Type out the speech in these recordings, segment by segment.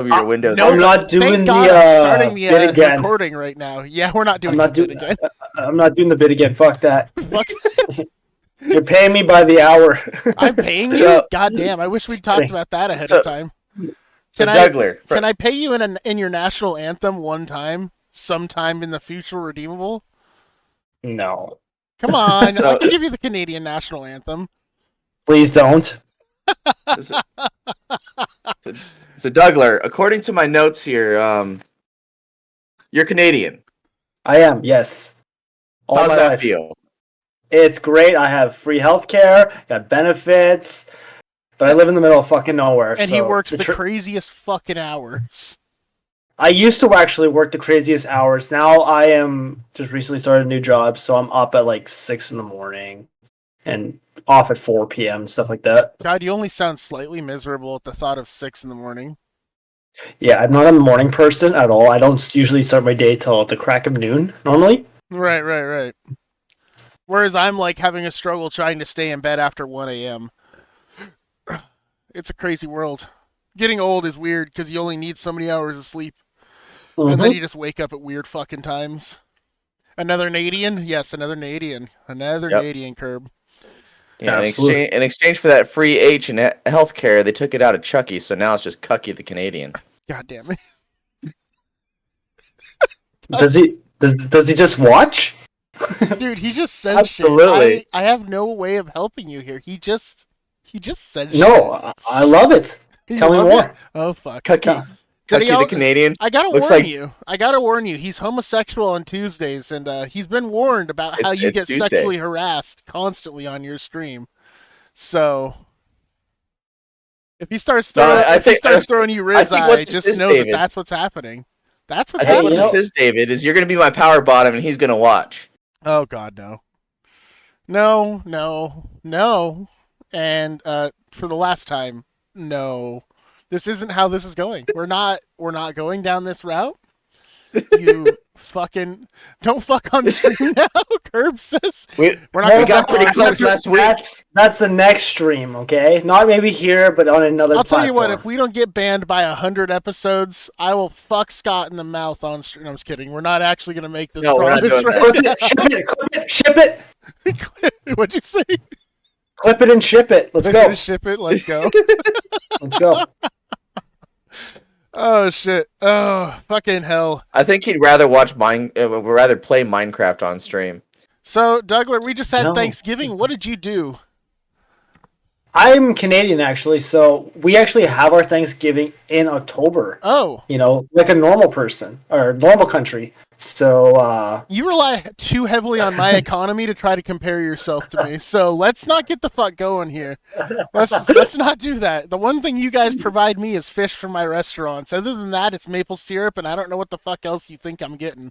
your windows. No, I'm not doing thank God I'm starting the bit the again. recording right now. Yeah, we're not doing I'm not the doing. bit again. I'm not doing the bit again. Fuck that. Fuck. You're paying me by the hour. I'm paying So- you? God damn, I wish we'd talked about that ahead of time. So Can Dougler, Can I pay you in your national anthem one time, sometime in the future, redeemable? No, Come on, So- I can give you the Canadian national anthem. please don't. so, so Dougler, according to my notes here, you're Canadian. I am. Yes. All How's my that life. feel? It's great. I have free healthcare, got benefits, but I live in the middle of fucking nowhere. And so he works the craziest fucking hours. I used to actually work the craziest hours. Now I am just recently started a new job, so I'm up at like 6 in the morning and off at 4 p.m. stuff like that. God, you only sound slightly miserable at the thought of 6 in the morning. Yeah, I'm not a morning person at all. I don't usually start my day till the crack of noon normally. Right. Whereas I'm like having a struggle trying to stay in bed after 1 a.m. It's a crazy world. Getting old is weird because you only need so many hours of sleep. Mm-hmm. And then you just wake up at weird fucking times. Another Canadian? Yes, another Canadian. Another Yep. Canadian curb. Yeah, Absolutely. in exchange for that free H and healthcare, they took it out of Chucky, so now it's just Cucky the Canadian. God damn it. Does he just watch? Dude, he just said Absolutely. shit. I have no way of helping you here. He just said shit. No, I love it. You Tell me love more. it? Oh fuck. Cucky, Did he Cucky al- the Canadian. I gotta Looks warn like- you. I gotta warn you. He's homosexual on Tuesdays, and he's been warned about how It's- you it's get Tuesday. sexually harassed constantly on your stream. So if he starts No, throwing, I if he think- starts throwing you I think what Rizai, this just is, know David- that that's what's happening. That's what's I think what happening. this is, David, is you're going to be my power bottom, and he's going to watch. Oh God, no, no. And for the last time, no. This isn't how this is going. We're not going down this route. You fucking don't fuck on stream now. Curb says We we're not. we gonna got fuck pretty on close stream. last week. That's the next stream, okay? Not maybe here, but on another I'll tell you what. platform. If we don't get banned by 100 episodes, I will fuck Scott in the mouth on stream. No, I'm just kidding. We're not actually gonna make this No, we're not promise doing right Clip it, ship it, clip it, ship it, now. What'd you say? clip it and ship it. Let's We're go. gonna ship it. Let's go. Let's go. Oh shit. Oh fucking hell. I think he'd rather rather play Minecraft on stream. So Dougler, we just had No. Thanksgiving. What did you do? I'm Canadian actually, so we actually have our Thanksgiving in October. Oh, You know, like a normal person or normal country. So you rely too heavily on my economy to try to compare yourself to me. So let's not get the fuck going here. Let's not do that. The one thing you guys provide me is fish from my restaurants. Other than that, it's maple syrup, and I don't know what the fuck else you think I'm getting.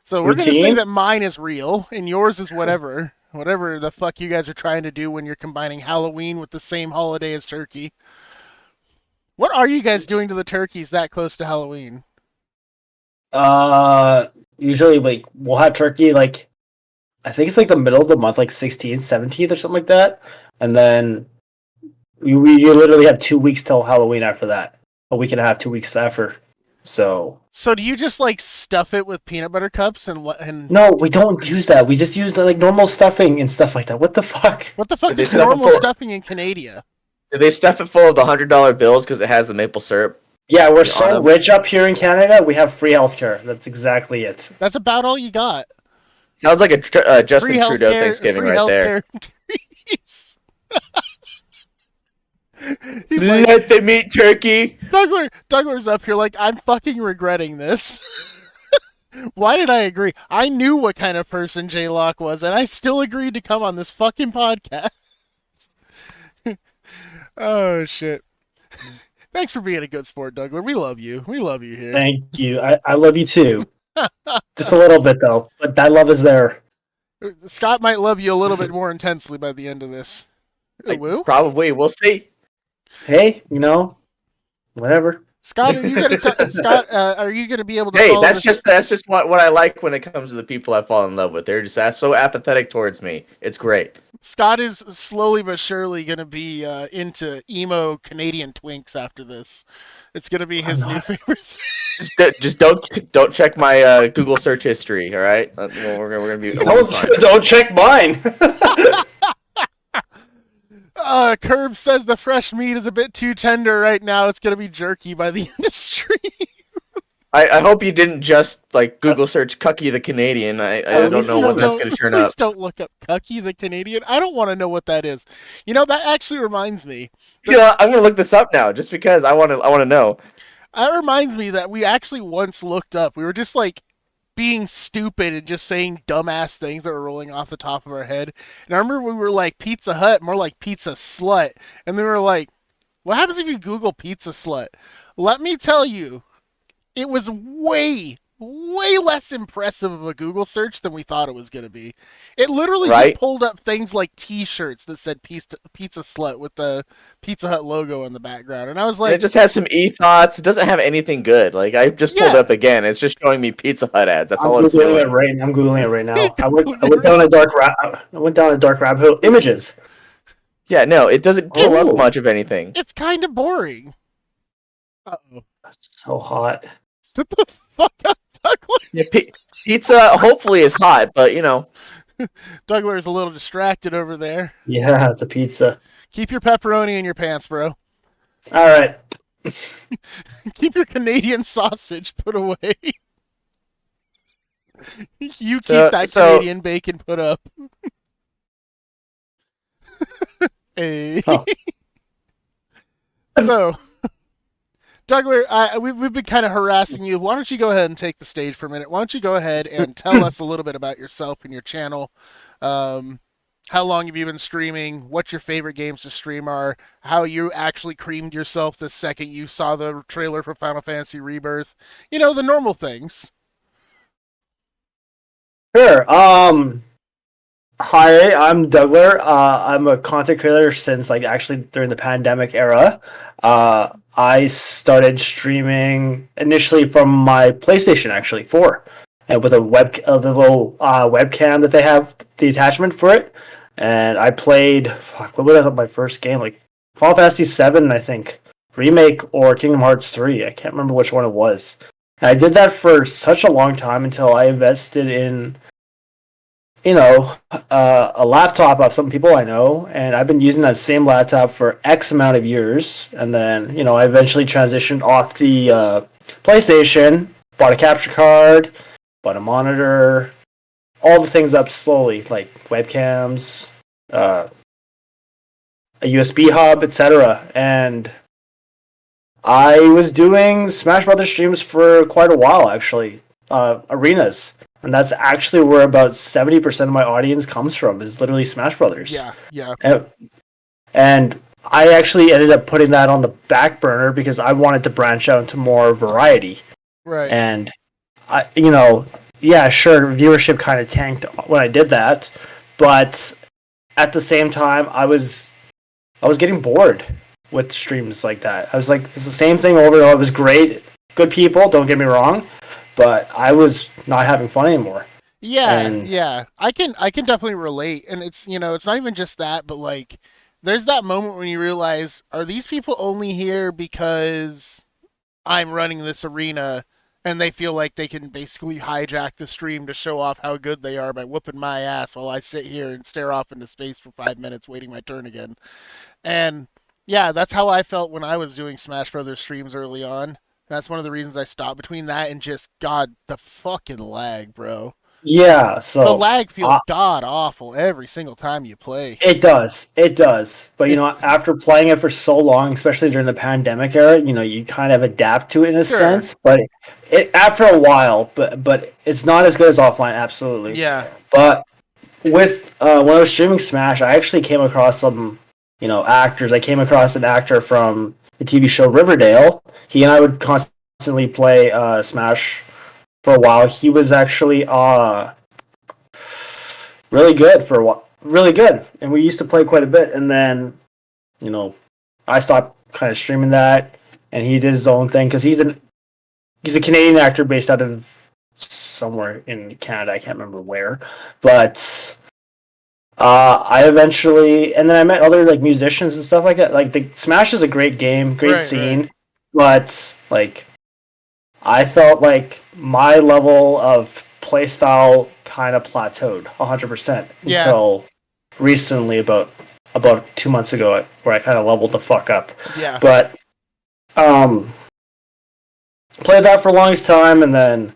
So we're gonna say Routine? that mine is real and yours is whatever. Whatever the fuck you guys are trying to do when you're combining Halloween with the same holiday as turkey. What are you guys doing to the turkeys that close to Halloween? usually like we'll have turkey like I think it's like the middle of the month, like 16th, 17th or something like that. And then you literally have 2 weeks till Halloween after that. A week and a half, 2 weeks after. So So do you just like stuff it with peanut butter cups and no, we don't use that. We just use like normal stuffing and stuff like that. What the fuck? what the fuck Did they is stuff it normal full- stuffing in Canada? Did they stuff it full of the $100 bills because it has the maple syrup? Yeah, we're Yeah, so Autumn. rich up here in Canada. We have free healthcare. That's exactly it. That's about all you got. Sounds like a Justin Free Trudeau healthcare, Thanksgiving free right there. healthcare. He's like, Let them eat turkey. Dougler's up here like, I'm fucking regretting this. Why did I agree? I knew what kind of person J-Lock was, and I still agreed to come on this fucking podcast. Oh, shit. Thanks for being a good sport, Dougler. We love you. We love you here. Thank you. I love you too. Just a little bit though, but that love is there. Scott might love you a little bit more intensely by the end of this. Woo? Probably. We'll see. Hey, you know, whatever. Scott, are you gonna Scott? Are you gonna be able to? Hey, follow that's this? just what I like when it comes to the people I fall in love with. They're just so apathetic towards me. It's great. Scott is slowly but surely going to be into emo Canadian twinks after this. It's going to be I'm his new not. favorite thing. Just don't check my Google search history. All right, well, we're gonna be fine. Don't check mine. Curb says the fresh meat is a bit too tender right now. It's going to be jerky by the industry. I hope you didn't just like Google search Cucky the Canadian. I don't know what that's gonna turn up. Please don't look up Cucky the Canadian. I don't want to know what that is. You know, that actually reminds me. You know, I'm gonna look this up now just because I want to know. That reminds me that we actually once looked up. We were just like being stupid and just saying dumbass things that were rolling off the top of our head. And I remember we were like Pizza Hut, more like Pizza Slut. And then we were like, what happens if you Google Pizza Slut? Let me tell you, it was way less impressive of a Google search than we thought it was going to be. It literally Right? just pulled up things like T-shirts that said Pizza Slut with the Pizza Hut logo in the background, and I was And like, it just has some e-thoughts. It doesn't have anything good. Like I just pulled yeah. up again. It's just showing me Pizza Hut ads. That's I'm all it's googling it doing. right. I'm googling it right now. I went down a dark rabbit hole. Images. Yeah, no, it doesn't pull Oh. up much of anything. It's kind of boring. Uh-oh. That's so hot. Shut the fuck up, Dougler. Yeah, pizza hopefully is hot, but you know, Dougler is a little distracted over there. Yeah, the pizza. Keep your pepperoni in your pants, bro. All right. Keep your Canadian sausage put away. You keep So- that so- Canadian bacon put up. Hey. Oh. So, Dougler, we've been kind of harassing you. Why don't you go ahead and take the stage for a minute? Why don't you go ahead and tell us a little bit about yourself and your channel? How long have you been streaming? What your favorite games to stream are? How you actually creamed yourself the second you saw the trailer for Final Fantasy Rebirth? You know, the normal things. Sure. Hi, I'm Dougler. I'm a content creator since like actually during the pandemic era. I started streaming initially from my PlayStation actually 4, and with a little webcam that they have the attachment for it. And I played what was my first game, like Final Fantasy 7, I think, remake or Kingdom Hearts 3. I can't remember which one it was. And I did that for such a long time until I invested in a laptop of some people I know, and I've been using that same laptop for X amount of years. And then, I eventually transitioned off the PlayStation, bought a capture card, bought a monitor, all the things up slowly, like webcams, a USB hub, etc. And I was doing Smash Brothers streams for quite a while, actually, arenas. And that's actually where about 70% of my audience comes from, is literally Smash Brothers. Yeah. And I actually ended up putting that on the back burner because I wanted to branch out into more variety. Right. And, yeah, sure, viewership kind of tanked when I did that. But at the same time, I was getting bored with streams like that. I was like, it's the same thing over and over. It was great. Good people, don't get me wrong. But I was not having fun anymore. Yeah. I can definitely relate. And it's it's not even just that, but like there's that moment when you realize, are these people only here because I'm running this arena and they feel like they can basically hijack the stream to show off how good they are by whooping my ass while I sit here and stare off into space for 5 minutes waiting my turn again. And yeah, that's how I felt when I was doing Smash Brothers streams early on. That's one of the reasons I stopped. Between that and just, God, the fucking lag, bro. Yeah, so... The lag feels god awful every single time you play. It does. But, after playing it for so long, especially during the pandemic era, you kind of adapt to it in a sense. But after a while, but it's not as good as offline, absolutely. Yeah. But with when I was streaming Smash, I actually came across some, actors. I came across an actor from the TV show Riverdale. He and I would constantly play Smash for a while. He was actually really good for a while. Really good. And we used to play quite a bit. And then, I stopped kind of streaming that. And he did his own thing. Because he's a Canadian actor based out of somewhere in Canada. I can't remember where. But I eventually, and then I met other like musicians and stuff like that. Like the Smash is a great game, great scene, but like I felt like my level of playstyle kind of plateaued 100% until recently, about 2 months ago, where I kind of leveled the fuck up. Yeah. But played that for the longest time, and then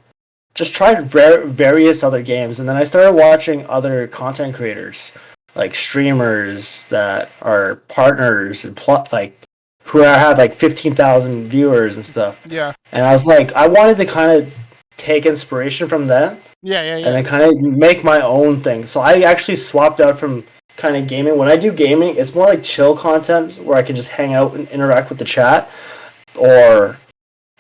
just tried various other games, and then I started watching other content creators, like streamers that are partners and like who have like 15,000 viewers and stuff. Yeah. And I was like, I wanted to kind of take inspiration from them. Yeah. And then kind of make my own thing. So I actually swapped out from kind of gaming. When I do gaming, it's more like chill content where I can just hang out and interact with the chat. Or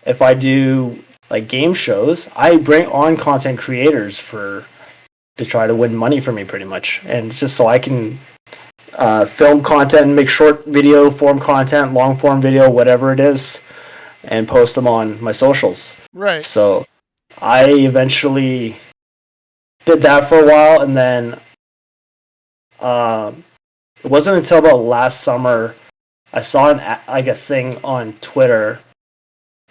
if I do like game shows, I bring on content creators to try to win money for me, pretty much, and it's just so I can film content, make short video form content, long form video, whatever it is, and post them on my socials. Right. So I eventually did that for a while, and then it wasn't until about last summer I saw a thing on Twitter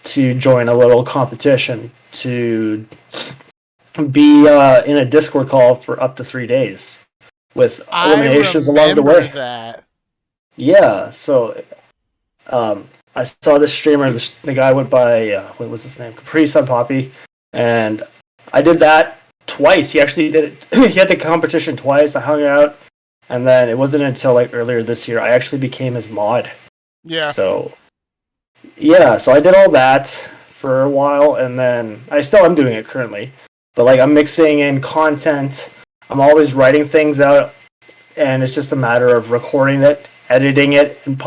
to join a little competition to be in a Discord call for up to 3 days with eliminations along the way. That. Yeah, so I saw this streamer, the guy went by, what was his name? Capri Sun Poppy, and I did that twice. He actually did it. He had the competition twice. I hung out, and then it wasn't until like earlier this year I actually became his mod. Yeah. So I did all that for a while, and then I still am doing it currently. But like I'm mixing in content, I'm always writing things out, and it's just a matter of recording it, editing it, and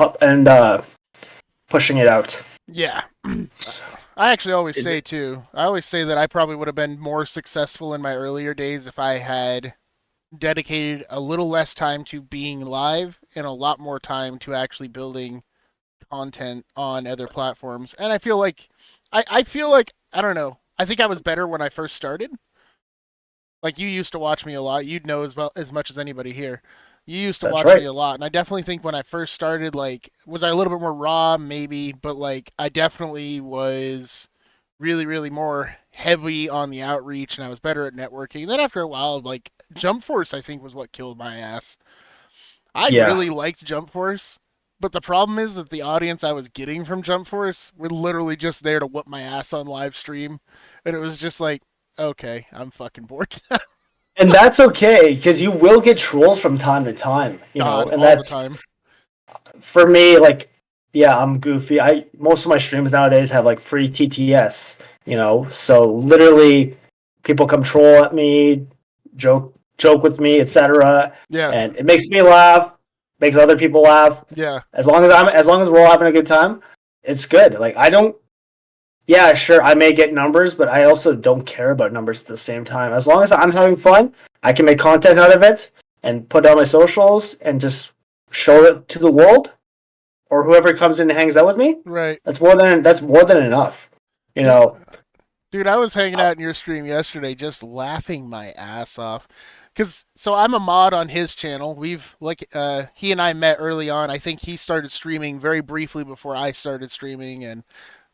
pushing it out. Yeah. I actually always say that I probably would have been more successful in my earlier days if I had dedicated a little less time to being live and a lot more time to actually building content on other platforms. And I feel like I don't know. I think I was better when I first started. Like, you used to watch me a lot. You'd know as much as anybody here. You used to watch me a lot, and I definitely think when I first started, like, was I a little bit more raw? Maybe, but like I definitely was really, really more heavy on the outreach, and I was better at networking. Then after a while, like, Jump Force, I think, was what killed my ass. I really liked Jump Force, but the problem is that the audience I was getting from Jump Force were literally just there to whoop my ass on live stream, and it was just like, okay, I'm fucking bored. And that's okay, because you will get trolls from time to time, you know, and that's all the time. For me, like, yeah, I'm goofy. Most of my streams nowadays have like free TTS, you know, so literally people come troll at me, joke with me, etc. Yeah. And it makes me laugh, makes other people laugh. Yeah. As long as we're all having a good time, it's good. Like, yeah, sure, I may get numbers, but I also don't care about numbers at the same time. As long as I'm having fun, I can make content out of it and put it on my socials and just show it to the world or whoever comes in and hangs out with me. Right. That's more than enough. You know. Dude, I was hanging out in your stream yesterday just laughing my ass off. So I'm a mod on his channel. He and I met early on. I think he started streaming very briefly before I started streaming, and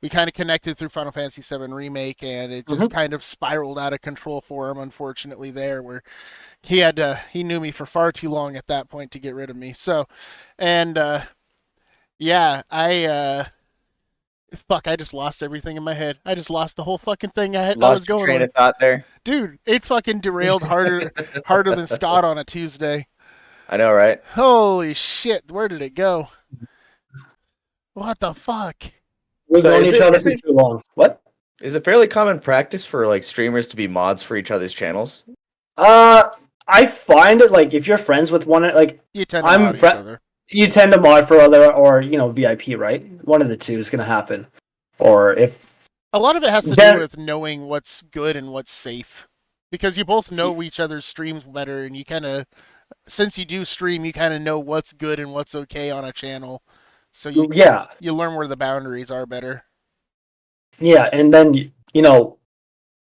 we kind of connected through Final Fantasy VII Remake, and it just kind of spiraled out of control for him, unfortunately, there, where he knew me for far too long at that point to get rid of me. So, and, yeah, I just lost everything in my head. I just lost the whole fucking thing I was going train of thought there. Dude, it fucking derailed harder than Scott on a Tuesday. I know, right? Holy shit, where did it go? What the fuck? We've known each other for too long. What? Is it fairly common practice for like streamers to be mods for each other's channels? I find it like if you're friends with one, like you tend to mod each other. You tend to mod for other, or VIP, right? One of the two is gonna happen. Or if a lot of it has to do with knowing what's good and what's safe, because you both know each other's streams better, and you kind of, since you do stream, you kind of know what's good and what's okay on a channel. So you learn where the boundaries are better. Yeah, and then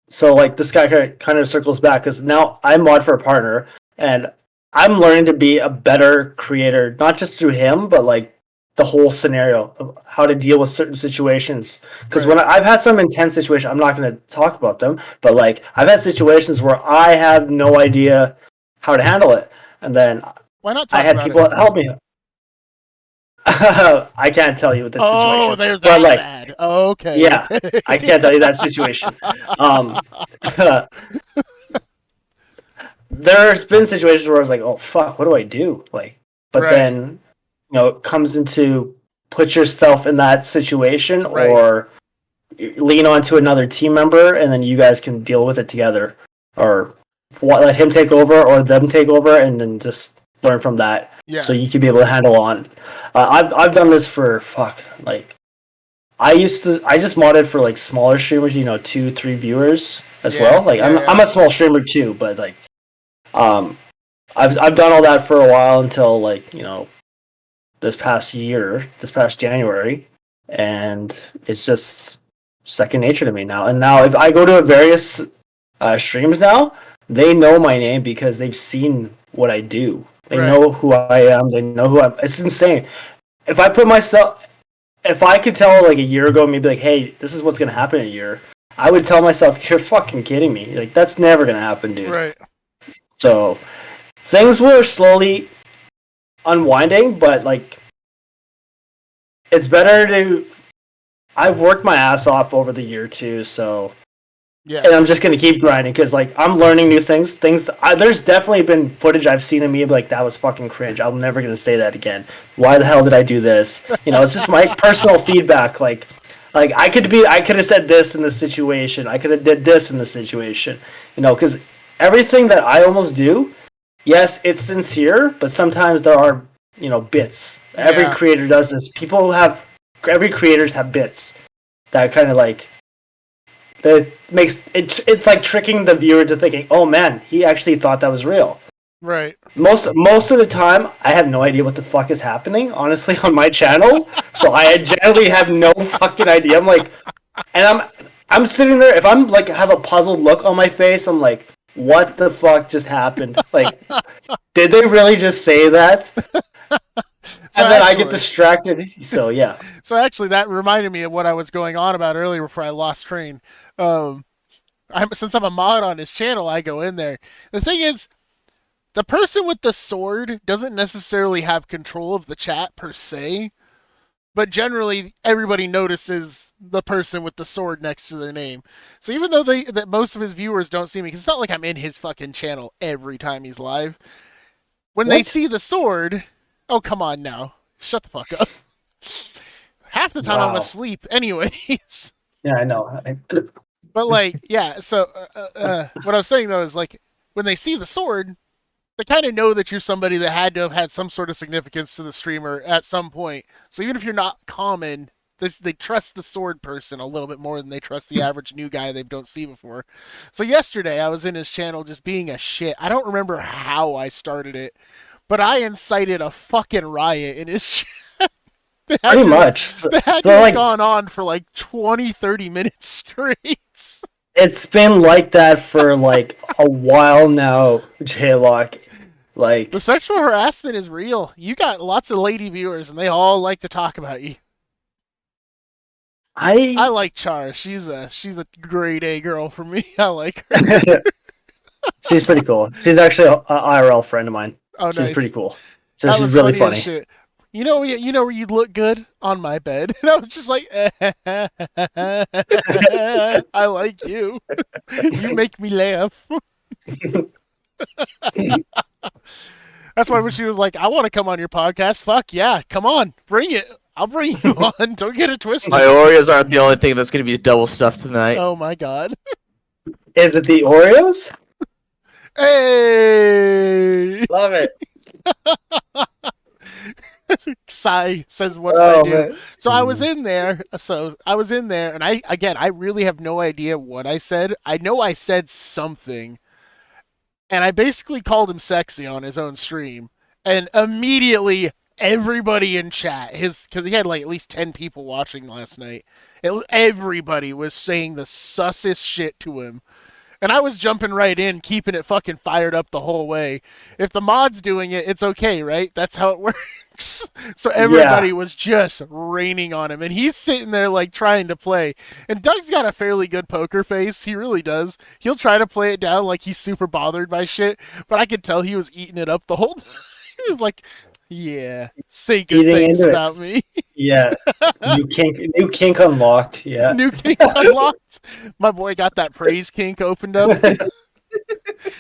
so like this guy kind of circles back because now I mod for a partner, and I'm learning to be a better creator, not just through him, but like the whole scenario of how to deal with certain situations. Because when I've had some intense situations, I'm not going to talk about them, but like I've had situations where I have no idea how to handle it, and then Why not talk I had about people it? help me. I can't tell you what this Oh, situation, they're but that like, bad. Okay. yeah, Okay. I can't tell you that situation. Um, there's been situations where I was like, "Oh fuck, what do I do?" Like, but Right. then it comes into put yourself in that situation Right. or lean onto another team member, and then you guys can deal with it together, or let him take over or them take over, and then just learn from that. Yeah. So you can be able to handle on. I've done this for like I just modded for like smaller streamers, 2-3 viewers as well. Like I'm a small streamer too, but like um I've done all that for a while until like this past January, and it's just second nature to me now. And now if I go to various streams now, they know my name because they've seen what I do. They know who I am. They know who I'm. It's insane. If I put myself, if I could tell like a year ago, maybe like, hey, this is what's gonna happen in a year, I would tell myself, you're fucking kidding me. Like that's never gonna happen, dude. Right. So things were slowly unwinding, but like it's better to. I've worked my ass off over the year too, so. Yeah. And I'm just gonna keep grinding because like I'm learning new things. There's definitely been footage I've seen of me like that was fucking cringe. I'm never gonna say that again. Why the hell did I do this? It's just my personal feedback. Like I could have said this in this situation. I could have did this in this situation. Because everything that I almost do, yes, it's sincere, but sometimes there are bits. Every creator does this. Every creators have bits that kind of like. That makes it's like tricking the viewer to thinking, oh man, he actually thought that was real. Right. Most of the time, I have no idea what the fuck is happening, honestly, on my channel. So I generally have no fucking idea. I'm like, and I'm sitting there. If I'm like have a puzzled look on my face, I'm like, what the fuck just happened? Like, did they really just say that? And then I get distracted. So yeah. So actually, that reminded me of what I was going on about earlier before I lost train. Since I'm a mod on his channel, I go in there. The thing is, the person with the sword doesn't necessarily have control of the chat per se, but generally everybody notices the person with the sword next to their name. So even though that most of his viewers don't see me, because it's not like I'm in his fucking channel every time he's live, when they see the sword, oh come on now, shut the fuck up. Half the time I'm asleep anyways. Yeah, I know. But like, yeah, so what I was saying though is like when they see the sword, they kind of know that you're somebody that had to have had some sort of significance to the streamer at some point. So even if you're not common, they trust the sword person a little bit more than they trust the average new guy they don't see before. So yesterday I was in his channel just being a shit. I don't remember how I started it, but I incited a fucking riot in his channel. Pretty much. They had to have gone on for like 20, 30 minutes straight. It's been like that for like a while now, J-Lock. Like the sexual harassment is real. You got lots of lady viewers, and they all like to talk about you. I like Char. She's a grade A girl for me. I like her. She's pretty cool. She's actually an IRL friend of mine. Oh, she's nice. pretty cool. So she's really funny. Shit. You know where you'd look good on my bed, and I was just like, I like you. You make me laugh. That's why when she was like, I want to come on your podcast. Fuck yeah, come on, bring it. I'll bring you on. Don't get it twisted. My Oreos aren't the only thing that's going to be double stuffed tonight. Oh my god. Is it the Oreos? Hey! Love it. Sigh says, what did I do? Man. So I was in there. And I really have no idea what I said. I know I said something. And I basically called him sexy on his own stream. And immediately everybody in chat, because he had like at least 10 people watching last night, everybody was saying the sussest shit to him. And I was jumping right in, keeping it fucking fired up the whole way. If the mod's doing it, it's okay, right? That's how it works. So everybody was just raining on him. And he's sitting there, like, trying to play. And Doug's got a fairly good poker face. He really does. He'll try to play it down like he's super bothered by shit. But I could tell he was eating it up the whole time. He was like, yeah, say good things about me. Yeah. New kink unlocked. Yeah. New kink unlocked. My boy got that praise kink opened up. Dude,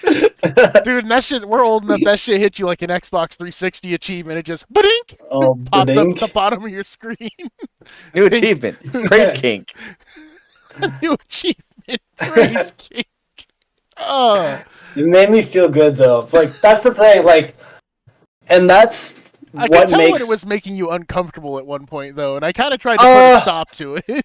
and that shit, we're old enough, that shit hit you like an Xbox 360 achievement. It just ba-dink, popped up at the bottom of your screen. New achievement. Praise kink. New achievement. Praise kink. Oh. It made me feel good though. Like that's the thing, like, and that's I could tell when it was making you uncomfortable at one point though, and I kind of tried to put a stop to it.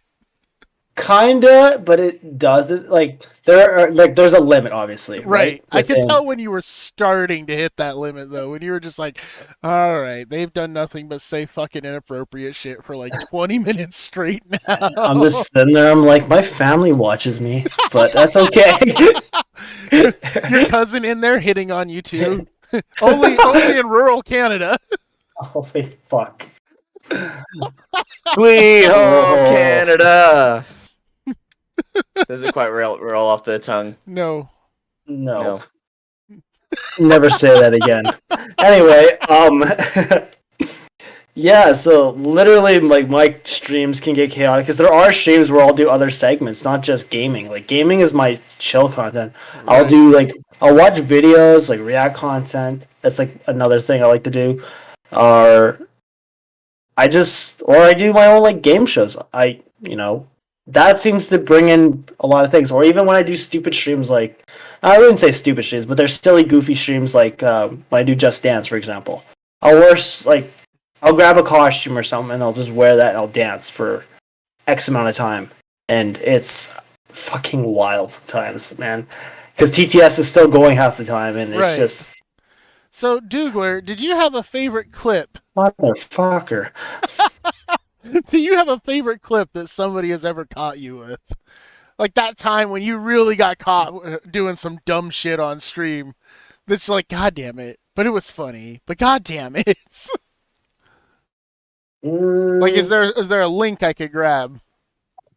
Kinda, but it doesn't. Like there's a limit, obviously. Right. I could tell when you were starting to hit that limit though, when you were just like, all right, they've done nothing but say fucking inappropriate shit for like 20 minutes straight now. I'm just sitting there. I'm like, my family watches me, but that's okay. Your cousin in there hitting on you too. only in rural Canada. Holy fuck. Sweet home Canada. Doesn't quite roll off the tongue. No. Never say that again. Anyway, yeah, so literally, like, my streams can get chaotic because there are streams where I'll do other segments, not just gaming. Like, gaming is my chill content. Right. I'll watch videos, like, react content. That's, like, another thing I like to do. Or I do my own, like, game shows. That seems to bring in a lot of things. Or even when I do stupid streams, like, I wouldn't say stupid streams, but they're silly, goofy streams, like when I do Just Dance, for example. I'll grab a costume or something and I'll just wear that and I'll dance for X amount of time. And it's fucking wild sometimes, man. Because TTS is still going half the time and it's just... So, Dougler, did you have a favorite clip? Motherfucker. Do you have a favorite clip that somebody has ever caught you with? Like that time when you really got caught doing some dumb shit on stream that's like, God damn it. But it was funny. But God damn it. Like, is there a link I could grab?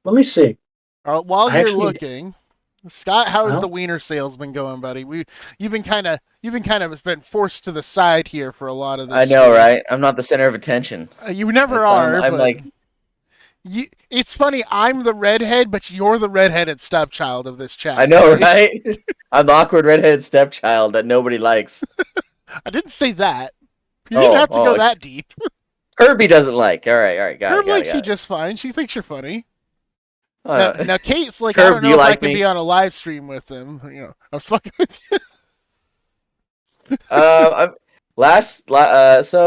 Let me see. While you're looking, Scott, how has the wiener sales been going, buddy? You've been kind of been forced to the side here for a lot of this. I know, right? I'm not the center of attention. You never are. I'm like, it's funny. I'm the redhead, but you're the redheaded stepchild of this chat. I know, right? I'm the awkward redheaded stepchild that nobody likes. I didn't say that. You didn't have to go that deep. Herbie doesn't like. All right, got it. Herb likes you just fine. She thinks you're funny. Now Kate's like, Herb, I don't know if I can be on a live stream with him. You know, I'm fucking with you. So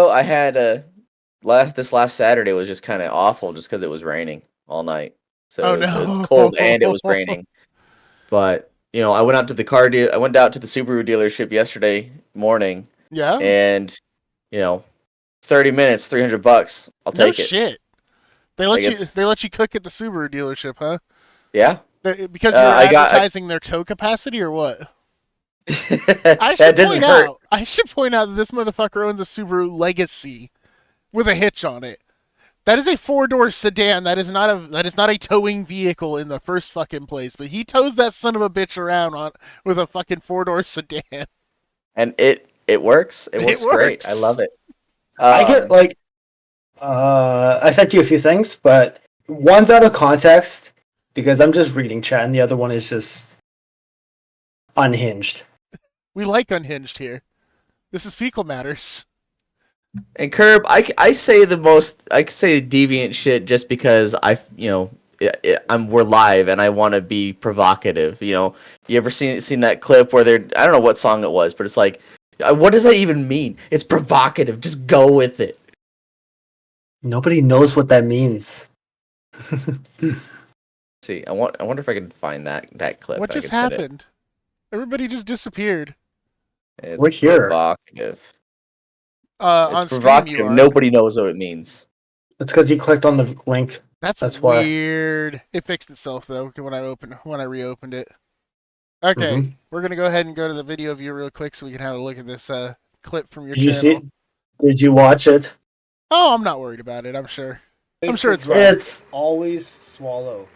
I had this last Saturday was just kind of awful, just because it was raining all night. So it was cold and it was raining. But I went out to the Subaru dealership yesterday morning. Yeah. And 30 minutes, $300. I'll take it. No shit. They let you cook at the Subaru dealership, huh? Yeah. Because you're advertising their tow capacity or what? I should point out that this motherfucker owns a Subaru Legacy with a hitch on it. That is a 4-door sedan. That is not a towing vehicle in the first fucking place. But he tows that son of a bitch around with a fucking 4-door sedan. And it works. It works great. I love it. I get I sent you a few things, but one's out of context because I'm just reading chat, and the other one is just unhinged. We like unhinged here. This is Fecal Matters. And Curb, I say deviant shit just because we're live and I want to be provocative. You ever seen that clip where I don't know what song it was, but it's like, what does that even mean? It's provocative. Just go with it. Nobody knows what that means. See, I wonder if I can find that clip. What just happened? Everybody just disappeared. We're here. Provocative. On provocative. Stream, Nobody knows what it means. It's because you clicked on the link. That's weird. Why. It fixed itself though when I reopened it. Okay, Mhm. we're gonna go ahead and go to the video view real quick so we can have a look at this clip from your Did you see channel. it? Did you watch it? Oh, I'm not worried about it. I'm sure. I'm sure it's fine. It's Always swallow.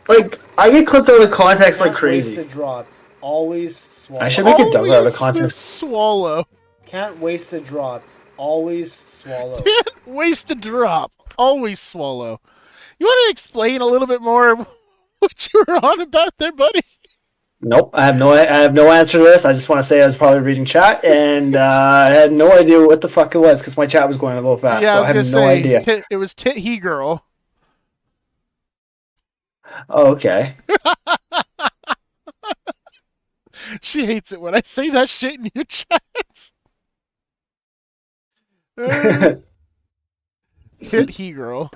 like I get clipped out of context like Can't crazy. waste a drop. Always swallow. I should make a Dougler out of Always context. swallow. Can't waste a drop. Always swallow. Can't waste a drop. Always swallow. You want to explain a little bit more what you were on about there, buddy? Nope, I have no answer to this. I just want to say I was probably reading chat and I had no idea what the fuck it was because my chat was going a little fast. Yeah, so I I was have gonna no say idea. it was tit he girl. Oh, okay. She hates it when I say that shit in your chats. Tit he girl.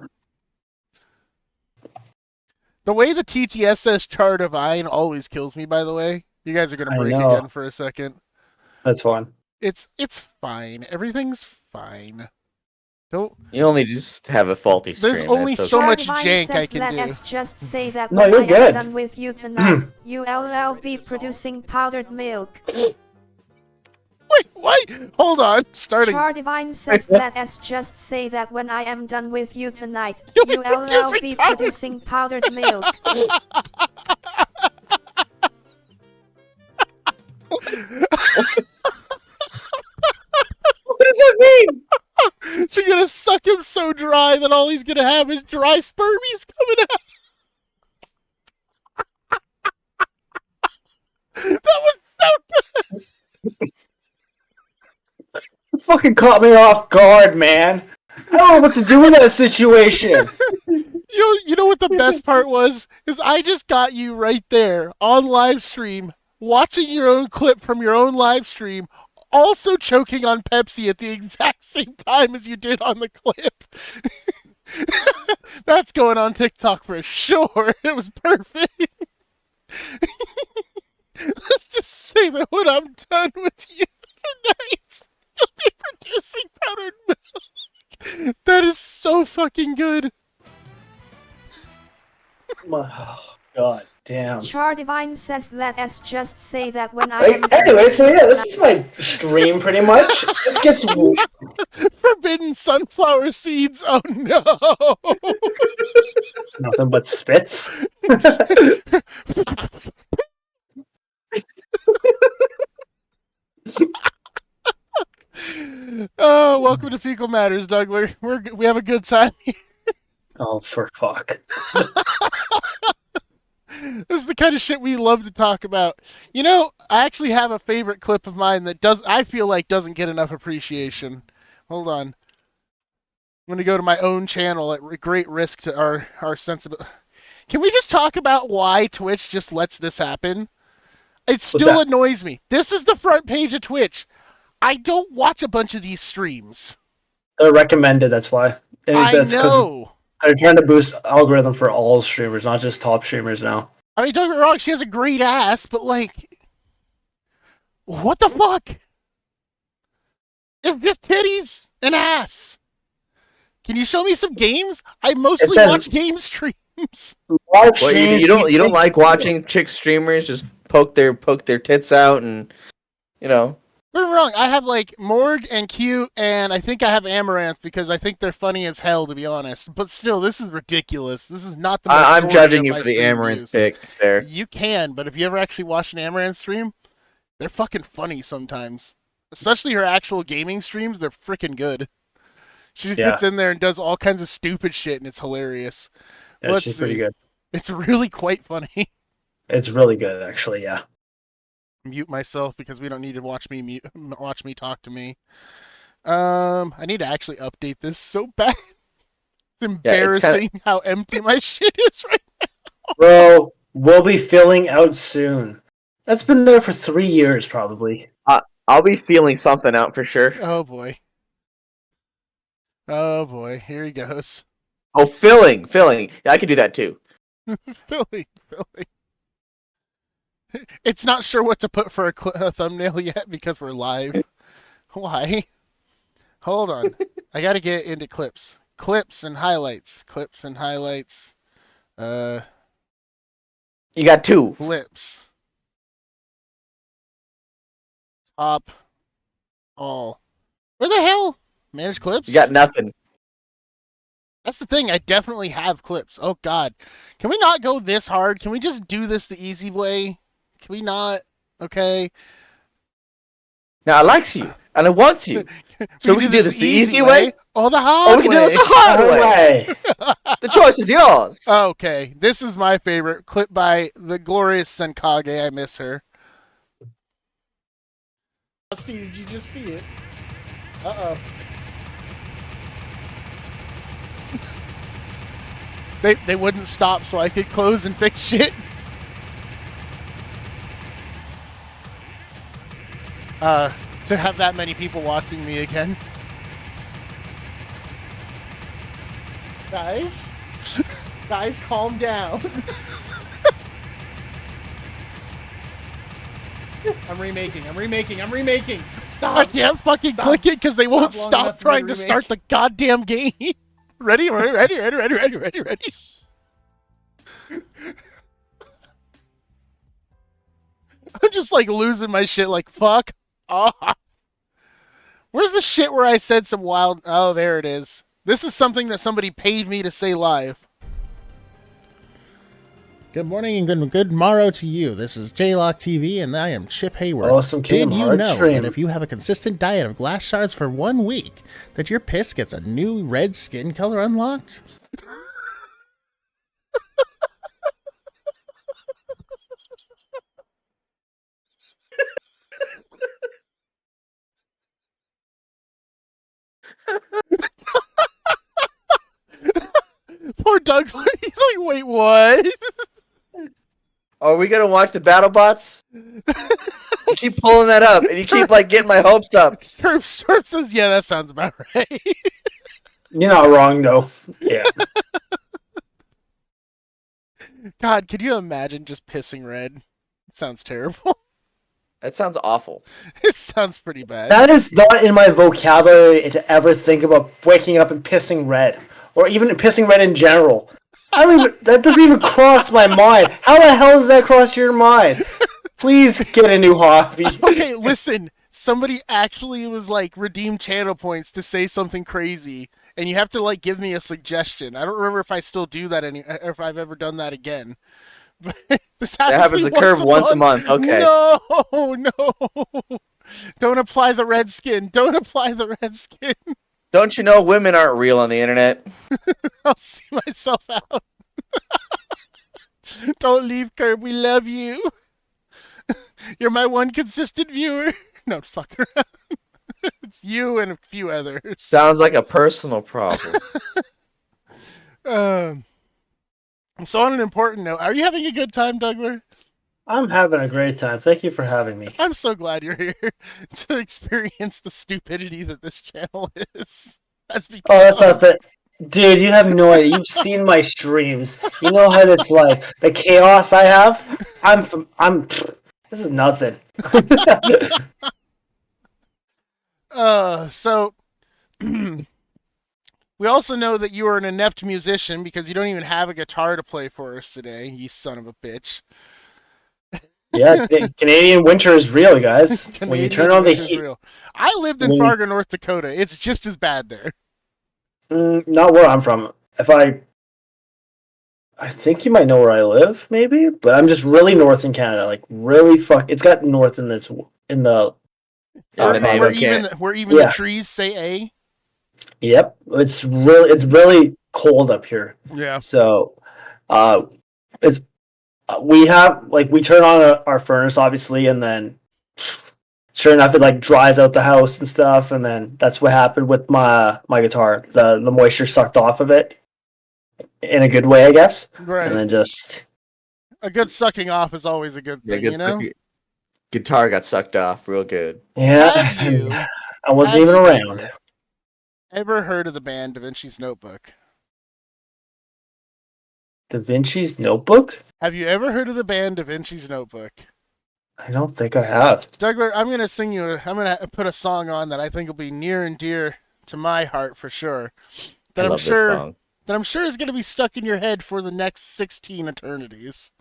The way the TTS says char divine always kills me, by the way. You guys are gonna I break know. again for a second. That's fine. It's fine. Everything's fine. Don't. You only just have a faulty stream. There's only that's so okay. much Divine jank I says, can let do. us just say that No, when you're I good. am done with you tonight, you'll be producing powdered milk. Wait, hold on. Starting. Char Divine says, let us just say that when I am done with you tonight, You'll be you'll producing be powdered- producing powdered milk. What does that mean? She's gonna suck him so dry that all he's gonna have is dry spermies coming out. That was so good. You fucking caught me off guard, man. I don't know what to do in that situation. You know what the best part was? Is I just got you right there on live stream, watching your own clip from your own live stream, also choking on Pepsi at the exact same time as you did on the clip. That's going on TikTok for sure. It was perfect. Let's just say that when I'm done with you tonight, you'll be producing powdered milk. That is so fucking good. Oh, God damn. Char Divine says, let us just say that when I am done Anyway, with so you yeah, this tonight- is my stream pretty much. Let's get some. Forbidden sunflower seeds. Oh no. Nothing but spits. Oh, welcome to Fecal Matters, Dougler. We have a good time here. Oh, for fuck. This is the kind of shit we love to talk about. You know, I actually have a favorite clip of mine that I feel like doesn't get enough appreciation. Hold on. I'm going to go to my own channel at great risk to our sensible. Can we just talk about why Twitch just lets this happen? It still annoys me. This is the front page of Twitch. I don't watch a bunch of these streams. They're recommended, that's why. And I that's 'cause know. they're trying to boost algorithm for all streamers, not just top streamers now. I mean, don't get me wrong, she has a great ass, but like, what the fuck? It's just titties and ass. Can you show me some games? I mostly says- watch game streams. What, you don't like watching chick streamers just poke their tits out and Don't get me wrong, I have like Morg and Q, and I think I have Amaranth because I think they're funny as hell, to be honest. But still, this is ridiculous. This is not the. I'm majority judging of you my for the stream Amaranth views. pick there. You can, but if you ever actually watch an Amaranth stream, they're fucking funny sometimes. Especially her actual gaming streams, they're freaking good. She just gets in there and does all kinds of stupid shit, and it's hilarious. Yeah, Let's she's pretty see. good. It's really quite funny. It's really good, actually, yeah. Mute myself because we don't need to watch me talk to me. I need to actually update this so bad. It's embarrassing how empty my shit is right now. Bro, we'll be filling out soon. That's been there for 3 years, probably. I'll be feeling something out for sure. Oh boy. Oh boy, here he goes. Oh, filling. Yeah, I could do that too. Philly. It's not sure what to put for a thumbnail yet because we're live. Why? Hold on. I gotta get into clips. Clips and highlights. You got two. Clips. Top all. Where the hell? Manage clips? You got nothing. That's the thing. I definitely have clips. Oh, God. Can we not go this hard? Can we just do this the easy way? Can we not? Okay. Now, I likes you, and I wants you. So we can do this the easy way, or the hard way. or we can do this the hard way. The choice is yours. Okay. This is my favorite. Clip by the glorious Senkage. I miss her. Steve, did you just see it? Uh-oh. They wouldn't stop so I could close and fix shit. To have that many people watching me again. Guys, calm down. I'm remaking. Stop. I can't fucking click it because they won't Stop long stop enough for me trying to to start the goddamn game. Ready? I'm just like losing my shit like fuck off. Where's the shit where I said some wild... Oh, there it is. This is something that somebody paid me to say live. Good morning and good morrow to you. This is JLock TV, and I am Chip Hayward. Awesome Did Kim, you hard know stream. that if you have a consistent diet of glass shards for 1 week, that your piss gets a new red skin color unlocked? Poor Dougler. He's like, wait, what? Are we gonna watch the battle bots? You keep pulling that up, and you keep like getting my hopes up. Herb Storm says, yeah, that sounds about right. You're not wrong though. Yeah. God, could you imagine just pissing red? It sounds terrible. That sounds awful. It sounds pretty bad. That is not in my vocabulary to ever think about waking up and pissing red, or even pissing red in general. That doesn't even cross my mind. How the hell does that cross your mind? Please get a new hobby. Okay, listen. Somebody actually was like redeem channel points to say something crazy, and you have to like give me a suggestion. I don't remember if I still do that or if I've ever done that again. But this happens to Curve once a month. Okay. No. Don't apply the red skin. Don't apply the red skin. Don't you know women aren't real on the internet? I'll see myself out. Don't leave, Curb. We love you. You're my one consistent viewer. No, it's fucking around. It's you and a few others. Sounds like a personal problem. So on an important note, are you having a good time, Dougler? I'm having a great time. Thank you for having me. I'm so glad you're here to experience the stupidity that this channel is. That's not that. Dude, you have no idea. You've seen my streams. You know how it's like. The chaos I have. This is nothing. So we also know that you are an inept musician because you don't even have a guitar to play for us today, you son of a bitch. Yeah, Canadian winter is real, guys. When you turn on the heat. I lived in Fargo, North Dakota. It's just as bad there. Not where I'm from. I think you might know where I live, maybe, but I'm just really north in Canada, like really it's got north in the where even the trees say A. Yep, it's really cold up here. Yeah. So, we turn on our furnace obviously, and then sure enough it like dries out the house and stuff, and then that's what happened with my guitar. The moisture sucked off of it in a good way, I guess. Right. And then just a good sucking off is always a good thing, you know? Guitar got sucked off real good. Yeah. I wasn't even around. Ever heard of the band Da Vinci's Notebook? Da Vinci's Notebook? Have you ever heard of the band Da Vinci's Notebook? I don't think I have. Dougler, I'm going to put a song on that I think will be near and dear to my heart for sure. That I love this song. That I'm sure is going to be stuck in your head for the next 16 eternities.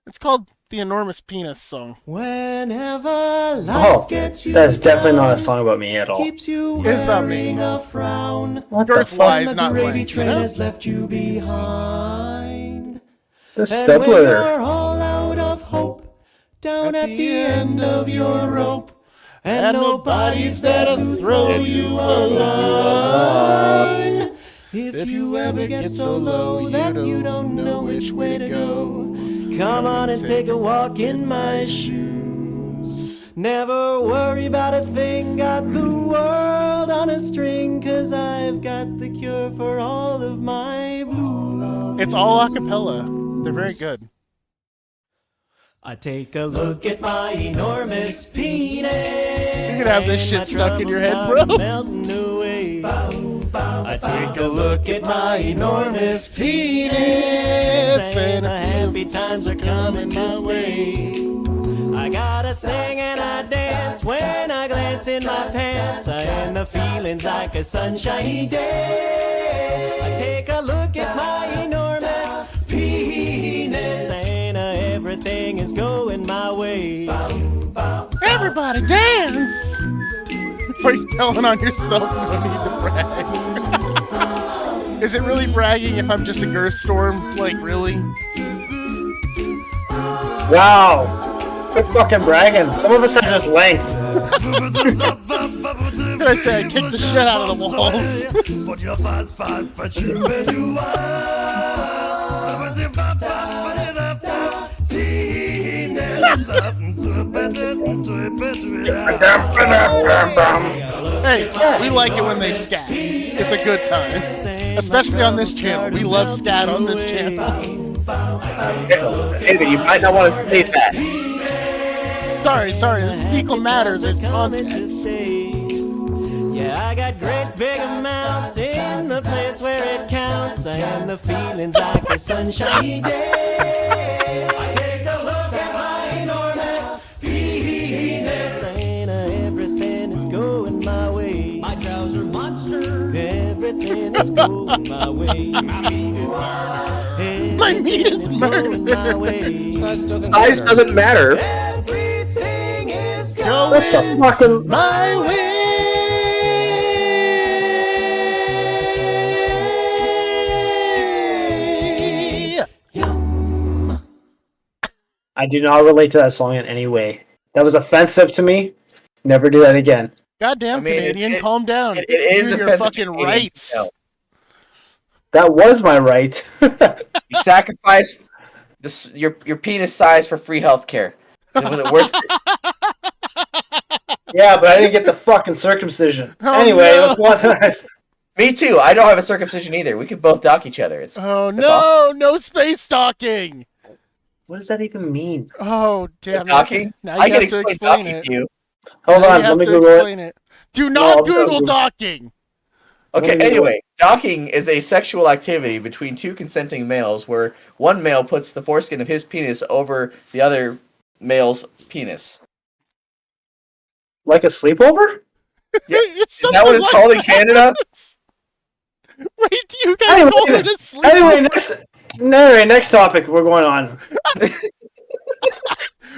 It's called the enormous penis song. Whenever Oh, life gets you that's definitely not a down, song about me at all. keeps you It's about me. wearing a frown, What the Girth fuck? wise, the not gravy blank. You train know? has left you behind. The And when Dougler. you're all out of hope, down at the end of your rope, and nobody's there to throw you a line. If you ever get so low that you don't know which way to go, come on and take a walk in my shoes. Never worry about a thing, got the world on a string, 'cause I've got the cure for all of my blues. It's all a cappella. They're very good. I take a look at my enormous penis. You're gonna have this shit stuck in your head, bro. Melting away. I take a look at my enormous penis, and the happy times are coming my way. I gotta sing and I dance when I glance in my pants, and the feeling's like a sunshiny day. I take a look at my enormous penis, and everything is going my way. Everybody dance! Are you telling on yourself? You don't need to brag. Is it really bragging if I'm just a girth storm? Like, really? Wow. Quit fucking bragging. Some of us have just length. Did I say I kicked the shit out of the walls? Hey, we like it when they scat. It's a good time. Especially on this channel. We love scat on this channel. David, you might not want to say that. Sorry, this fecal matter, there's content. Yeah, I got great big amounts in the place where it counts, and the feeling's like a sunshiny day. I take a look at my enormous penis, and everything is going my way. My trouser monster, everything is going my way. My meat is going my murder. way. Size doesn't Size matter. doesn't matter. Everything is What's a going fucking... My way. I do not relate to that song in any way. That was offensive to me. Never do that again. Goddamn I mean, Canadian, calm down. It is Do your offensive fucking to Canadians, rights. no. That was my right. You sacrificed your penis size for free healthcare. Was it worth it? Yeah, but I didn't get the fucking circumcision. Oh, Anyway, no. let's watch that. Me too. I don't have a circumcision either. We could both dock each other. It's Oh That's all. no, no space docking. What does that even mean? Oh damn it. docking. Now you I can have to explain explain docking it. to you. Hold Now on, you have let me to Google it. explain it. Do not I'm so Google good. docking. Okay, Let me anyway, docking is a sexual activity between two consenting males where one male puts the foreskin of his penis over the other male's penis. Like a sleepover? It's Is that what something it's like called in that. Canada? Wait, do you guys Anyway, call it a sleep? Anyway, next topic we're going on. Wait a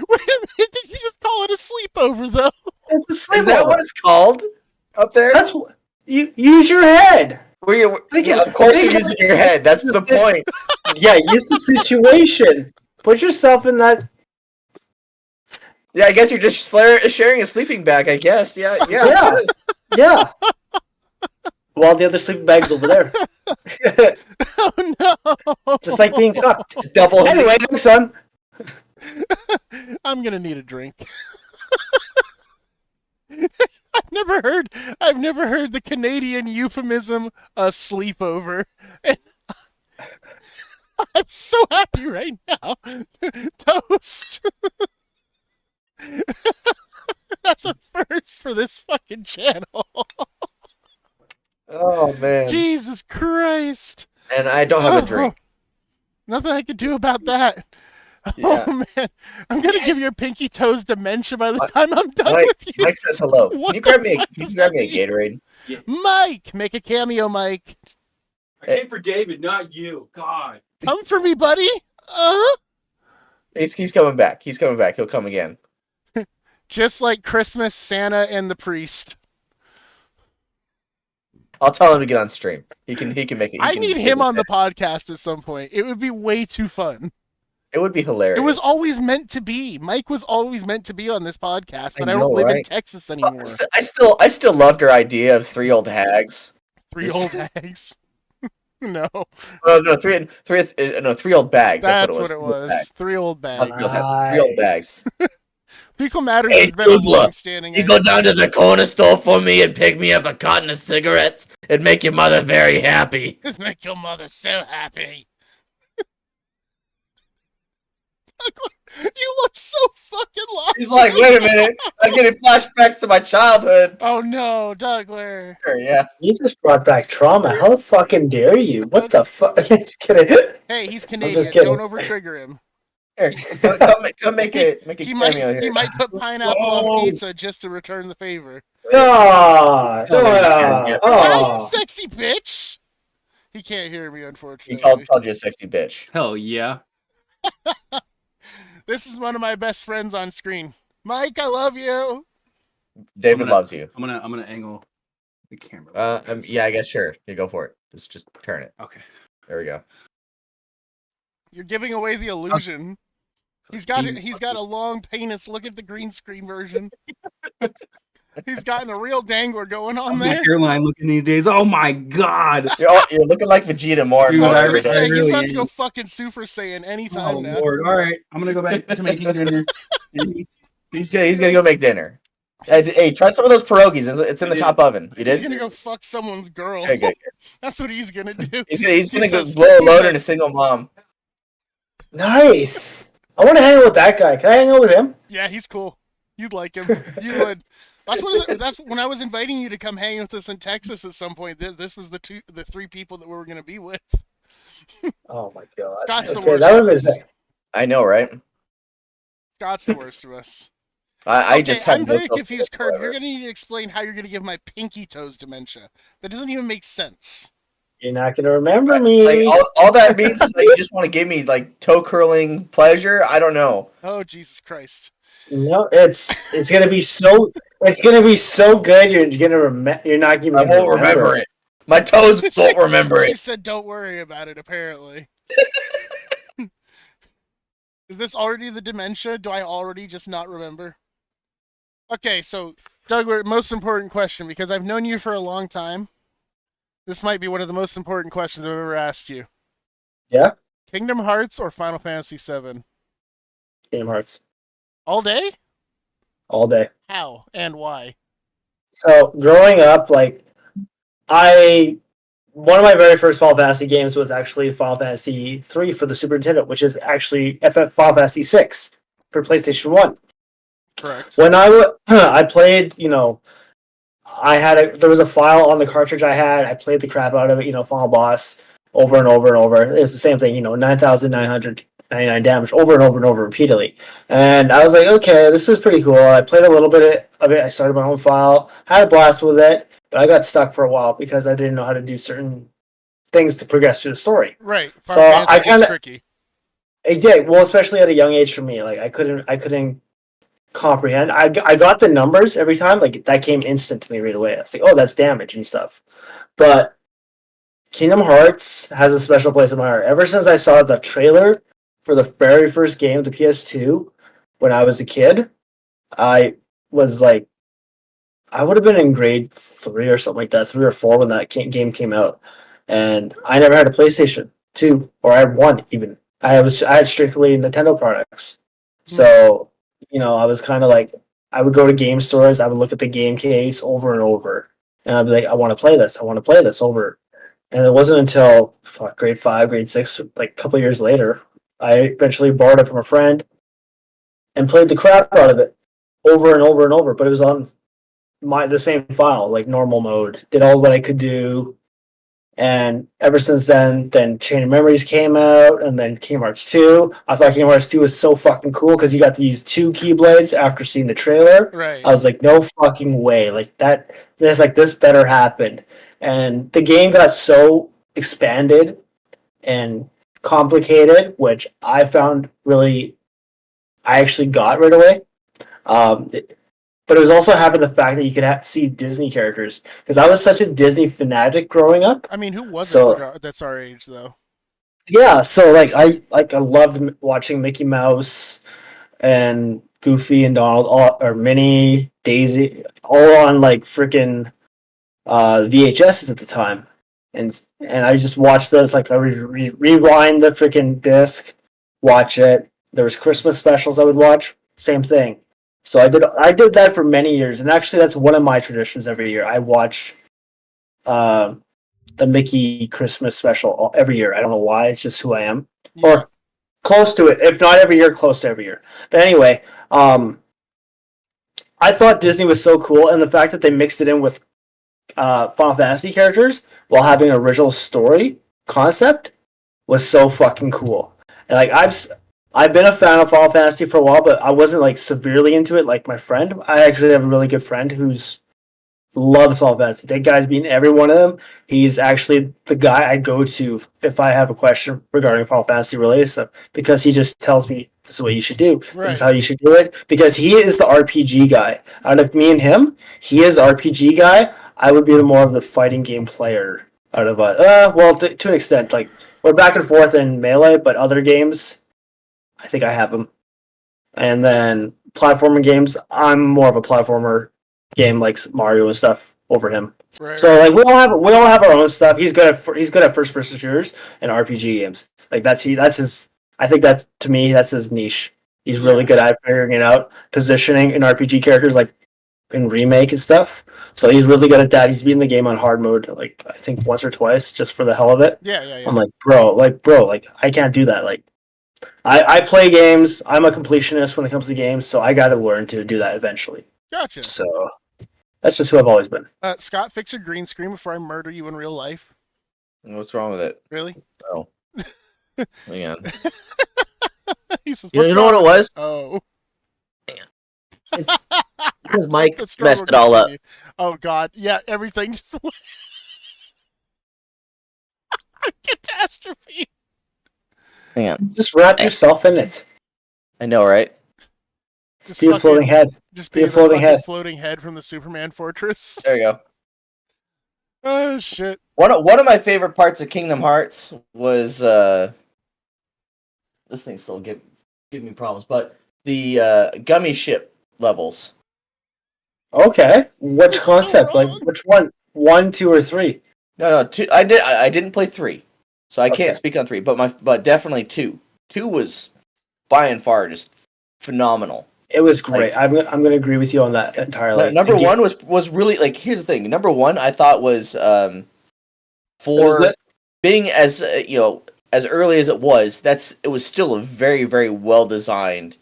minute, did you just call it a sleepover though? It's a sleepover. Is that what it's called up there? That's what you use your head. Where you, Think yeah, of- of course you're think using your head. That's the point. Yeah, use the situation. Put yourself in that. Yeah, I guess you're just sharing a sleeping bag, I guess. Yeah. Yeah, yeah. While the other sleeping bag's over there. Oh no. Just like being cooked. Double Anyway, next one. I'm gonna need a drink. I've never heard the Canadian euphemism a sleepover. And I'm so happy right now. Toast. That's a first for this fucking channel. Oh, man. Jesus Christ. And I don't have a drink. Nothing I can do about that. Yeah. Oh man, I'm gonna give your pinky toes dementia by the time I'm done Mike, with you. Mike says hello. What Can you grab me the a, fuck can you does grab that me a mean? Gatorade? Mike, make a cameo, Mike. I came for David, not you. God. Come for me, buddy. He's coming back. He's coming back. He'll come again. Just like Christmas, Santa, and the priest. I'll tell him to get on stream. He can make it. I need him on the podcast at some point. It would be way too fun. It would be hilarious. It was always meant to be. Mike was always meant to be on this podcast, but I know, don't live in right? Texas anymore. I still loved her idea of 3 old hags. 3 old hags. No. Oh no, three old bags. That's what it was. 3 old bags. 3 old bags. Fecal matter Hey, has been a Dougler, long-standing. you go down to the corner store for me and pick me up a carton of cigarettes. It'd make your mother very happy. Make your mother so happy. You look so fucking lost. He's like, wait a minute, I'm getting flashbacks to my childhood. Oh no, Dougler. Sure, yeah. You just brought back trauma. How the fucking dare you? What the fuck? Just kidding. Hey, he's just Canadian. kidding. Don't over-trigger him. Here, come make a He cameo here. might put pineapple on pizza just to return the favor. Ah, Yeah. Hi, you sexy bitch. He can't hear me, He unfortunately. called you a sexy bitch. Hell yeah. This is one of my best friends on screen. Mike, I love you. David loves you. I'm gonna angle the camera. Yeah, I guess sure. You go for it. Just turn it. Okay. There we go. You're giving away the illusion. He's got a long penis. Look at the green screen version. He's gotten a real dangler going on How's my there. hairline looking these days? Oh my god. You're looking like Vegeta more. Dude, I was I gonna say he's really about to am. go fucking Super Saiyan anytime Oh now. lord. All right. I'm gonna go back to making dinner. He's gonna go make dinner. Hey, try some of those pierogies. It's in the top oven. You He's did? gonna go fuck someone's girl. Okay, good. That's what he's gonna do. He's gonna go says- blow a he load in a says- single mom. Nice. I want to hang out with that guy. Can I hang out with him? Yeah, he's cool. You'd like him. You would. That's when I was inviting you to come hang with us in Texas at some point. This was the 3 people that we were gonna be with. Oh my god. Scott's the Okay, worst. that Of would us. be I know, right? Scott's the worst of us. I Okay, just have I'm no very confused, Kurt. whatsoever. You're gonna need to explain how you're gonna give my pinky toes dementia. That doesn't even make sense. You're not gonna remember me. Like all that means is that you just want to give me like toe curling pleasure. I don't know. Oh Jesus Christ! No, it's gonna be so good. You're not gonna. I won't remember it. My toes won't remember She it. said, "Don't worry about it." Apparently. Is this already the dementia? Do I already just not remember? Okay, so Dougler, most important question, because I've known you for a long time. This might be one of the most important questions I've ever asked you. Yeah? Kingdom Hearts or Final Fantasy VII? Kingdom Hearts All day? all day. How and why? So growing up, like one of my very first Final Fantasy games was actually Final Fantasy 3 for the Super Nintendo, which is actually Final Fantasy 6 for PlayStation 1. Correct. When I played, there was a file on the cartridge I had. I played the crap out of it, Final Boss over and over and over. It was the same thing, 9,999 damage over and over and over repeatedly. And I was like, okay, this is pretty cool. I played a little bit of it. I started my own file, had a blast with it, but I got stuck for a while because I didn't know how to do certain things to progress through the story. Right. So Final I Fantasy is kinda- tricky. It did, well, especially at a young age for me. Like I couldn't comprehend. I got the numbers every time. Like that came instant to me right away. I was like, oh, that's damage and stuff. But Kingdom Hearts has a special place in my heart. Ever since I saw the trailer for the very first game, the PS2, when I was a kid, I was like, I would have been in grade 3 or something like that, 3 or 4 when that game came out, and I never had a PlayStation 2 or I had 1 even. I had strictly Nintendo products, so I was kind of like, I would go to game stores, I would look at the game case over and over, and I'd be like, I want to play this over. And it wasn't until grade 5, grade 6, like a couple of years later, I eventually borrowed it from a friend and played the crap out of it over and over and over. But it was on the same file, like normal mode. Did all what I could do. And ever since then Chain of Memories came out, and then Kingdom Hearts 2. I thought Kingdom Hearts 2 was so fucking cool because you got to use 2 Keyblades after seeing the trailer. Right. I was like, no fucking way. Like this better happen. And the game got so expanded and complicated, which I found really I actually got right away. But it was also having the fact that you could see Disney characters because I was such a Disney fanatic growing up. I mean, who wasn't So that's our age though? yeah, so I loved watching Mickey Mouse and Goofy and Donald, or Minnie, Daisy, all on like freaking VHSs at the time, and I just watched those. Like I would rewind the freaking disc, watch it. There was Christmas specials I would watch. Same thing. So I did that for many years, and actually that's one of my traditions every year. I watch uh, the Mickey Christmas special every year. I don't know why. It's just who I am, Yeah. or close to it. If not every year, close to every year. But anyway, I thought Disney was so cool, and the fact that they mixed it in with Final Fantasy characters while having an original story concept was so fucking cool. And like I've been a fan of Final Fantasy for a while, but I wasn't like severely into it like my friend. I actually have a really good friend who's loves Final Fantasy. That guy's beaten every one of them. He's actually the guy I go to if I have a question regarding Final Fantasy related stuff because he just tells me this is what you should do. This is how you should do it. Because he is the RPG guy. Out of me and him, he is the RPG guy. I would be more of the fighting game player out of well, to an extent. Like we're back and forth in Melee, but other games, I think I have him. And then platforming games, I'm more of a platformer game like Mario and stuff over him. Right. So like we all have our own stuff. He's good at first person shooters and RPG games. Like that's his. I think that's to me that's his niche. He's really good at figuring it out, positioning in RPG characters like in remake and stuff. So he's really good at that. He's beaten the game on hard mode like I think once or twice just for the hell of it. Yeah. I'm like bro, I can't do that. Like I play games. I'm a completionist when it comes to games, so I got to learn to do that eventually. Gotcha. So that's just who I've always been. Scott, fix your green screen before I murder you in real life. What's wrong with it? Really? Oh, hang on. He says, You "What's know what wrong?" it was? Oh. It's because Mike The struggle messed it all up. continue. Oh God, yeah, everything just catastrophe. Hang on. Just wrap yourself in it. I know, right? Just Be a floating head. Just Be a be the floating fucking head. floating head from the Superman Fortress. There you go. Oh shit. One of my favorite parts of Kingdom Hearts was this thing still give me problems, but the gummy ship levels. Okay. Which It's concept? so Like wrong. which one? 1, 2, or 3? No, 2. I didn't play 3, so I Okay. can't speak on 3. But definitely 2. 2 was by and far just phenomenal. It was great. I'm gonna agree with you on that entirely. Number Again, 1 was really like here's the thing. Number 1 I thought was was for it? being as as early as it was. It was still a very very well designed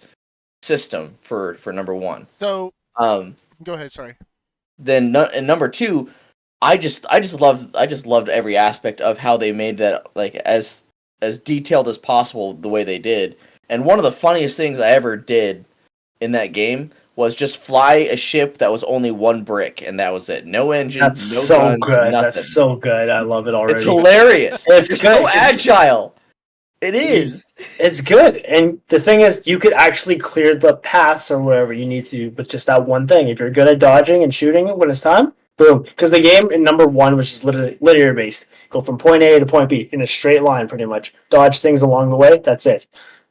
system for number 1. So Um. go ahead. Sorry. Then and number 2, I just loved every aspect of how they made that like as detailed as possible the way they did. And one of the funniest things I ever did in that game was just fly a ship that was only 1 brick and that was it. No engine, That's no so guns, good. nothing. That's so good. I love it already. It's hilarious. It's It's good. so agile. It is. It's good. And the thing is, you could actually clear the paths or wherever you need to with just that one thing. If you're good at dodging and shooting when it's time, boom. Because the game in number 1 was just linear based. Go from point A to point B in a straight line, pretty much. Dodge things along the way. That's it.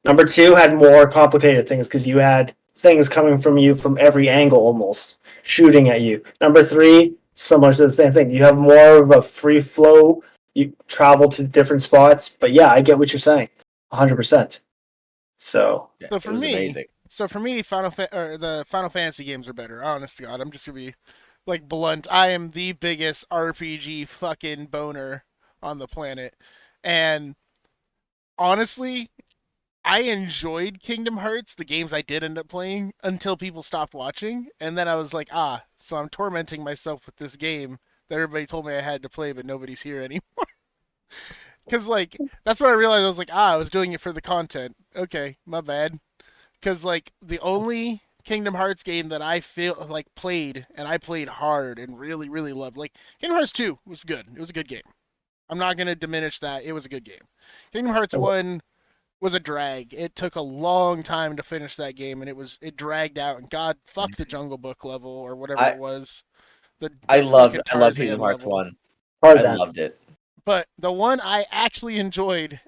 Number 2 had more complicated things because you had things coming from you from every angle almost shooting at you. Number 3, similar to the same thing. You have more of a free flow. You travel to different spots. But yeah, I get what you're saying. 100%. So Yeah, So for it was me, amazing. the Final Fantasy games are better. Honest to God, I'm just gonna be like blunt. I am the biggest RPG fucking boner on the planet, and honestly, I enjoyed Kingdom Hearts, the games I did end up playing, until people stopped watching, and then I was like, so I'm tormenting myself with this game that everybody told me I had to play, but nobody's here anymore. Because, like, that's what I realized. I was like, I was doing it for the content. Okay, my bad. Because, like, the only Kingdom Hearts game that I feel like played, and I played hard and really, really loved, like, Kingdom Hearts 2 was good. It was a good game. I'm not going to diminish that. It was a good game. Kingdom Hearts 1 was a drag. It took a long time to finish that game, and it dragged out. And God, fuck the Jungle Book level or whatever I it was. The I fucking loved Tarzan Kingdom Hearts level. 1. I Tarzan. loved it. But the one I actually enjoyed,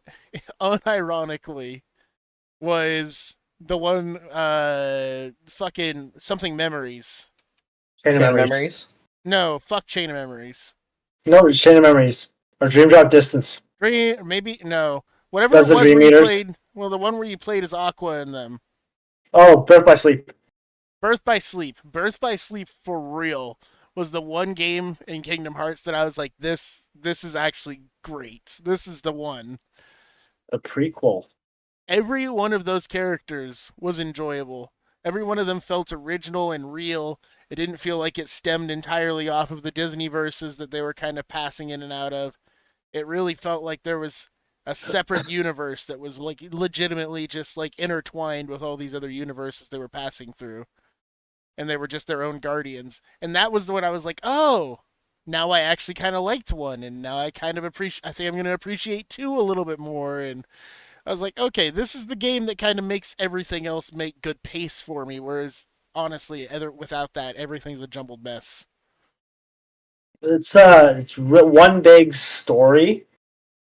unironically, was the one fucking something memories. Chain of Chain of Memories. Memories. No, fuck Chain of Memories. No, it's Chain of Memories. Or Dream Drop Distance. Dream, maybe no. Whatever That's it the was Dream where you Eaters? played. Well, the one where you played as Aqua and them. Oh, Birth by Sleep. Birth by Sleep. Birth by Sleep for real was the one game in Kingdom Hearts that I was like, this is actually great. This is the one. A prequel. Every one of those characters was enjoyable. Every one of them felt original and real. It didn't feel like it stemmed entirely off of the Disney verses that they were kind of passing in and out of. It really felt like there was a separate universe that was like legitimately just like intertwined with all these other universes they were passing through. And they were just their own guardians. And that was the one I was like, oh, now I actually kind of liked one, and now I kind of appreciate. I think I'm going to appreciate two a little bit more. And I was like, okay, this is the game that kind of makes everything else make good pace for me. Whereas honestly, without that, everything's a jumbled mess. It's one big story,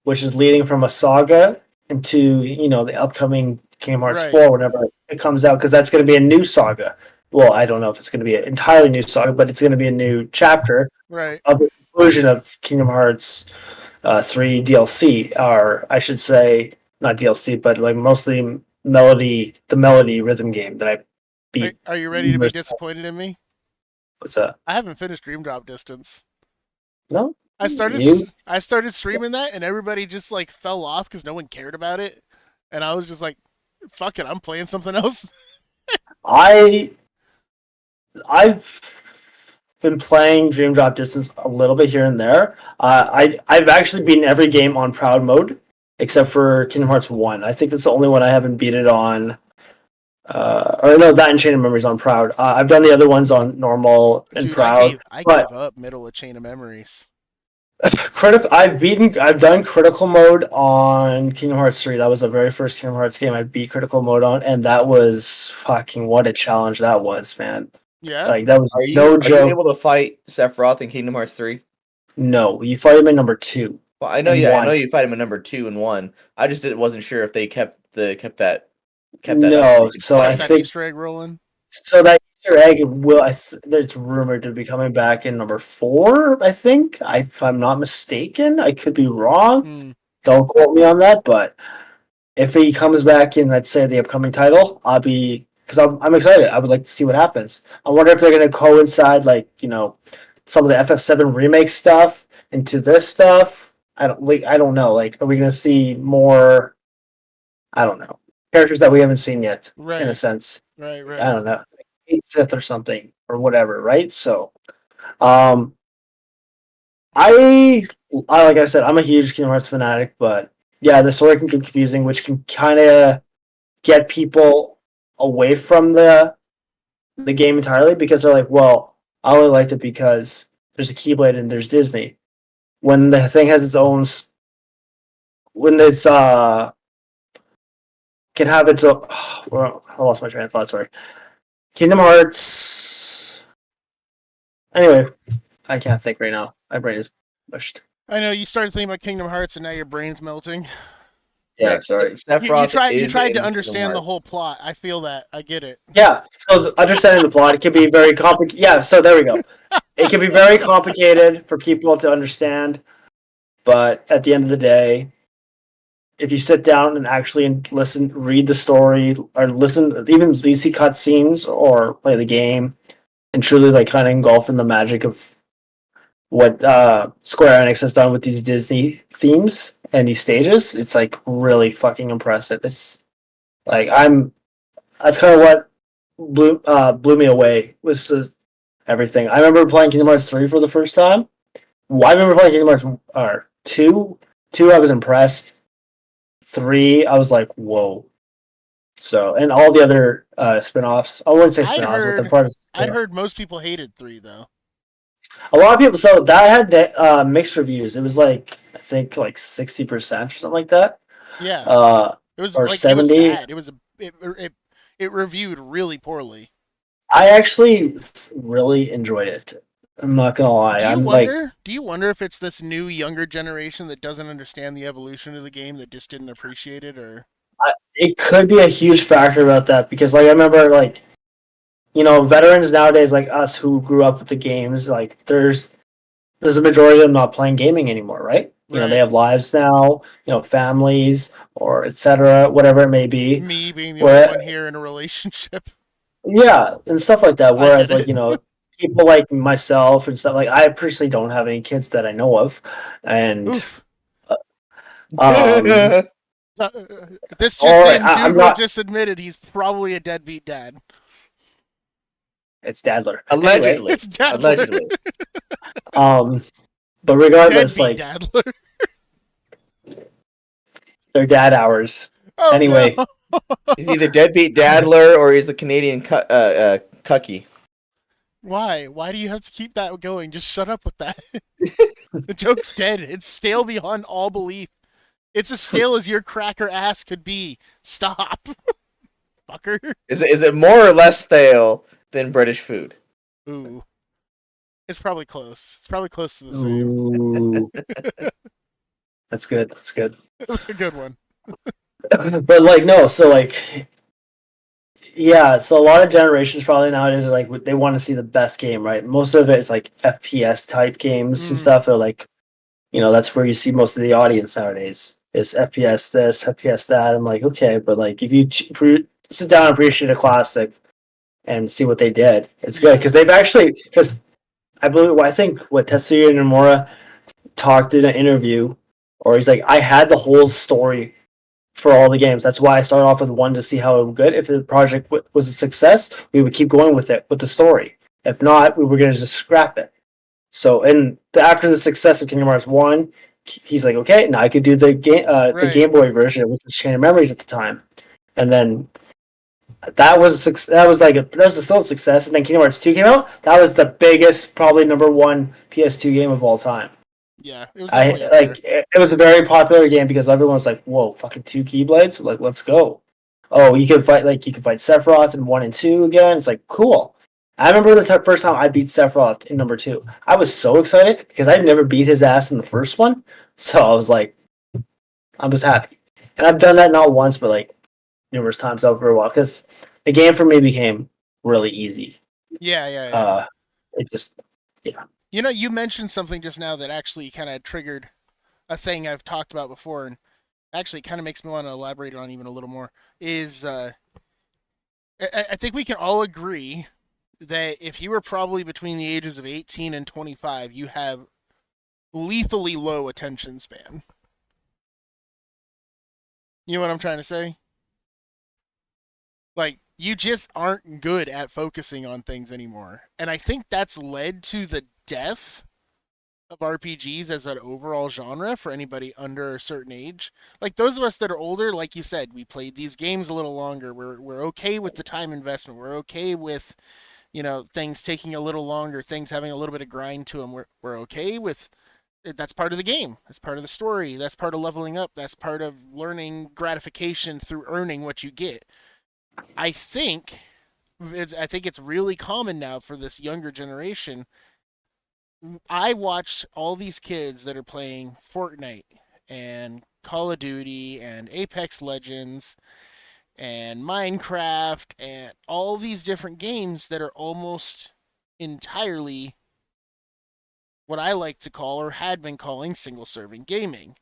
which is leading from a saga into the upcoming Kingdom Hearts Right. 4 whenever it comes out, because that's going to be a new saga. Well, I don't know if it's going to be an entirely new saga, but it's going to be a new chapter Right. of the conclusion of Kingdom Hearts 3 DLC, or I should say not DLC, but like mostly the melody rhythm game that I beat. Are you ready to be disappointed in me? What's that? I haven't finished Dream Drop Distance. No, I started streaming that, and everybody just like fell off because no one cared about it, and I was just like, "Fuck it, I'm playing something else." I've been playing Dream Drop Distance a little bit here and there. I've actually beaten every game on Proud mode except for Kingdom Hearts 1. I think that's the only one I haven't beat it on. Or no, that and Chain of Memories on Proud. I've done the other ones on normal and Dude, Proud. I but gave up middle of Chain of Memories. I've done critical mode on Kingdom Hearts 3. That was the very first Kingdom Hearts game I beat critical mode on, and that was fucking what a challenge that was, man. Yeah. Like that was Are you no are you joke. able to fight Sephiroth in Kingdom Hearts 3? No, you fight him in number 2. Well, I know, And yeah, I one. know you fight him in number 2 and 1. I just wasn't sure if they kept that No, up. You could so fight I Kept that think Easter egg rolling. so that Easter egg will. It's rumored to be coming back in number 4. I think, if I'm not mistaken. I could be wrong. Hmm. Don't quote me on that, but if he comes back in, let's say, the upcoming title, I'll be, because I'm excited. I would like to see what happens. I wonder if they're going to coincide, like, some of the FF7 remake stuff into this stuff. I don't know. Like, are we going to see more? I don't know, characters that we haven't seen yet, in a Right. sense. Right. Right. I don't know, Sith or something or whatever, right? So, um, I like I said, I'm a huge Kingdom Hearts fanatic, but yeah, the story can get confusing, which can kind of get people away from the game entirely, because they're like, well, I only liked it because there's a Keyblade and there's Disney. When the thing has its own, when it's can have its own. Well, I lost my train of thought. Sorry. Kingdom Hearts. Anyway, I can't think right now. My brain is mushed. I know you started thinking about Kingdom Hearts, and now your brain's melting. Yeah, sorry. Sephiroth You is tried in to Kingdom understand the Hearts. whole plot. I feel that. I get it. Yeah, so understanding the plot, it can be very complicated. Yeah, so there we go. It can be very complicated for people to understand, but at the end of the day, if you sit down and actually listen, read the story, or listen, even see cutscenes or play the game, and truly like kind of engulf in the magic of what Square Enix has done with these Disney themes and these stages, it's like really fucking impressive. It's like that's kind of what blew me away, was everything. I remember playing Kingdom Hearts 3 for the first time. Well, I remember playing Kingdom Hearts 2. 2, I was impressed. 3, I was like, whoa. So, and all the other spin-offs. I wouldn't say spin-offs, but they're part of. I'd heard most people hated 3 though. A lot of people. So that had mixed reviews. It was like, I think like 60% or something like that. Yeah. It was or like 70. it was bad. It was it reviewed really poorly. I actually really enjoyed it. I'm not gonna lie. Do you wonder if it's this new younger generation that doesn't understand the evolution of the game that just didn't appreciate it, or It could be a huge factor about that because like I remember like veterans nowadays like us who grew up with the games like there's a majority of them not playing gaming anymore, right? Right. They have lives now, families or etc. Whatever it may be. Me being the Where only one here in a relationship. Yeah, and stuff like that. I Whereas, get like, it. people like myself and stuff, like, I personally don't have any kids that I know of. And, Oof. um, Uh, this or just in, I'm Dougler not, just admitted he's probably a deadbeat dad. it's Dadler. Anyway, Allegedly. It's Dadler. Allegedly. um, but regardless, Deadbeat like, Dadler. they're dad hours. Oh, Anyway, no. He's either deadbeat Dadler or he's the Canadian Cucky. Why? Why do you have to keep that going? Just shut up with that. The joke's dead. It's stale beyond all belief. It's as stale as your cracker ass could be. Stop. Fucker. Is it more or less stale than British food? Ooh. It's probably close. It's probably close to the same. ooh, that's good. That's good. It was a good one. But, like, no, so, like, yeah, so a lot of generations probably nowadays are like they want to see the best game, right? Most of it is like FPS type games and stuff, or like that's where you see most of the audience nowadays is FPS this, FPS that. I'm like, okay, but like if you sit down and appreciate a classic and see what they did, it's good because I think what Tetsuya Nomura talked in an interview, or he's like, I had the whole story for all the games. That's why I started off with one to see how it would good. If the project was a success, we would keep going with it with the story. If not, we were going to just scrap it. So, after the success of Kingdom Hearts 1, he's like, okay, now I could do the Game Boy version, which was Chain of Memories at the time, and then that was still a success. And then Kingdom Hearts 2 came out. That was the biggest, probably #1 PS2 game of all time. Yeah, it was definitely up there. It was a very popular game because everyone was like, "Whoa, fucking 2 Keyblades! Like, let's go!" Oh, you can fight Sephiroth in 1 and 2 again. It's like cool. I remember the first time I beat Sephiroth in #2. I was so excited because I'd never beat his ass in the first one, so I was like, I was happy. And I've done that not once, but like numerous times over a while because the game for me became really easy. Yeah. It just, yeah. You mentioned something just now that actually kind of triggered a thing I've talked about before, and actually kind of makes me want to elaborate on even a little more. Is I think we can all agree that if you were probably between the ages of 18 and 25, you have lethally low attention span. You know what I'm trying to say? Like, you just aren't good at focusing on things anymore. And I think that's led to the death of RPGs as an overall genre for anybody under a certain age. Like, those of us that are older, like you said, we played these games a little longer. We're okay with the time investment. We're okay with, things taking a little longer, things having a little bit of grind to them. We're okay with that's part of the game. That's part of the story. That's part of leveling up. That's part of learning gratification through earning what you get. I think it's really common now for this younger generation. I watch all these kids that are playing Fortnite and Call of Duty and Apex Legends and Minecraft and all these different games that are almost entirely what I like to call or had been calling single-serving gaming.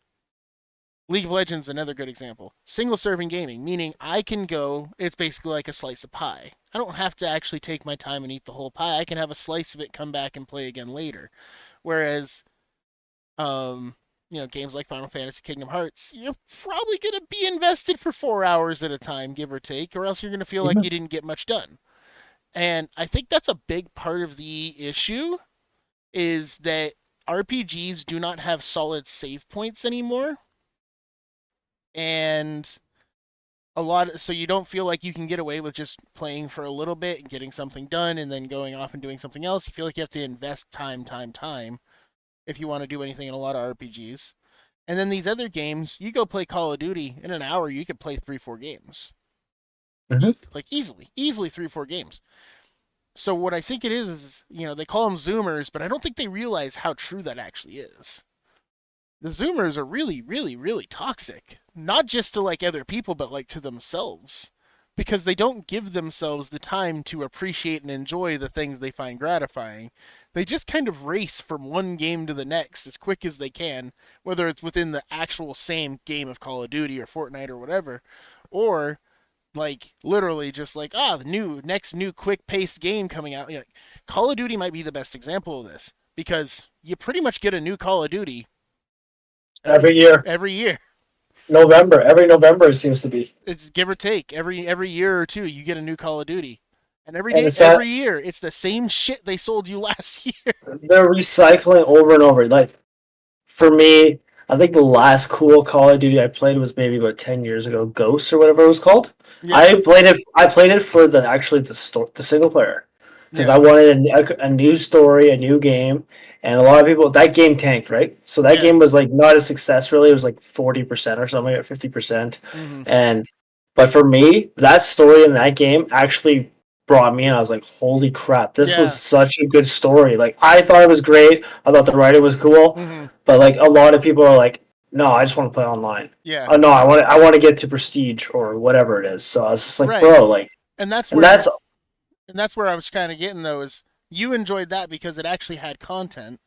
League of Legends, another good example. Single-serving gaming, meaning I can go, it's basically like a slice of pie. I don't have to actually take my time and eat the whole pie. I can have a slice of it, come back and play again later. Whereas, games like Final Fantasy, Kingdom Hearts, you're probably going to be invested for 4 hours at a time, give or take, or else you're going to feel like you didn't get much done. And I think that's a big part of the issue, is that RPGs do not have solid save points anymore. And so you don't feel like you can get away with just playing for a little bit and getting something done and then going off and doing something else. You feel like you have to invest time if you want to do anything in a lot of RPGs. And then these other games, you go play Call of Duty in an hour, you could play 3-4 games. Mhm. Like easily 3-4 games. So what I think it is, they call them Zoomers, but I don't think they realize how true that actually is. The Zoomers are really, really, really toxic. Not just to like other people, but like to themselves. Because they don't give themselves the time to appreciate and enjoy the things they find gratifying. They just kind of race from one game to the next as quick as they can, whether it's within the actual same game of Call of Duty or Fortnite or whatever, or like literally just like the next new quick paced game coming out. Call of Duty might be the best example of this because you pretty much get a new Call of Duty Every year, every year. every November it seems to be. It's give or take every year or two you get a new Call of Duty, and every year it's the same shit they sold you last year. They're recycling over and over. Like for me, I think the last cool Call of Duty I played was maybe about 10 years ago, Ghost or whatever it was called. Yeah. I played it for the single player because I wanted a new story, a new game, and a lot of people that game tanked, right? So that game was like not a success really. It was like 40% or something, or 50%, but for me, that story in that game actually brought me in. I was like, holy crap, this was such a good story. Like I thought it was great. I thought the writer was cool, but like a lot of people are like, no, I just want to play online. Yeah. No, I want to get to prestige or whatever it is. So I was just like, Right. bro, like, and that's where I was kind of getting though is you enjoyed that because it actually had content,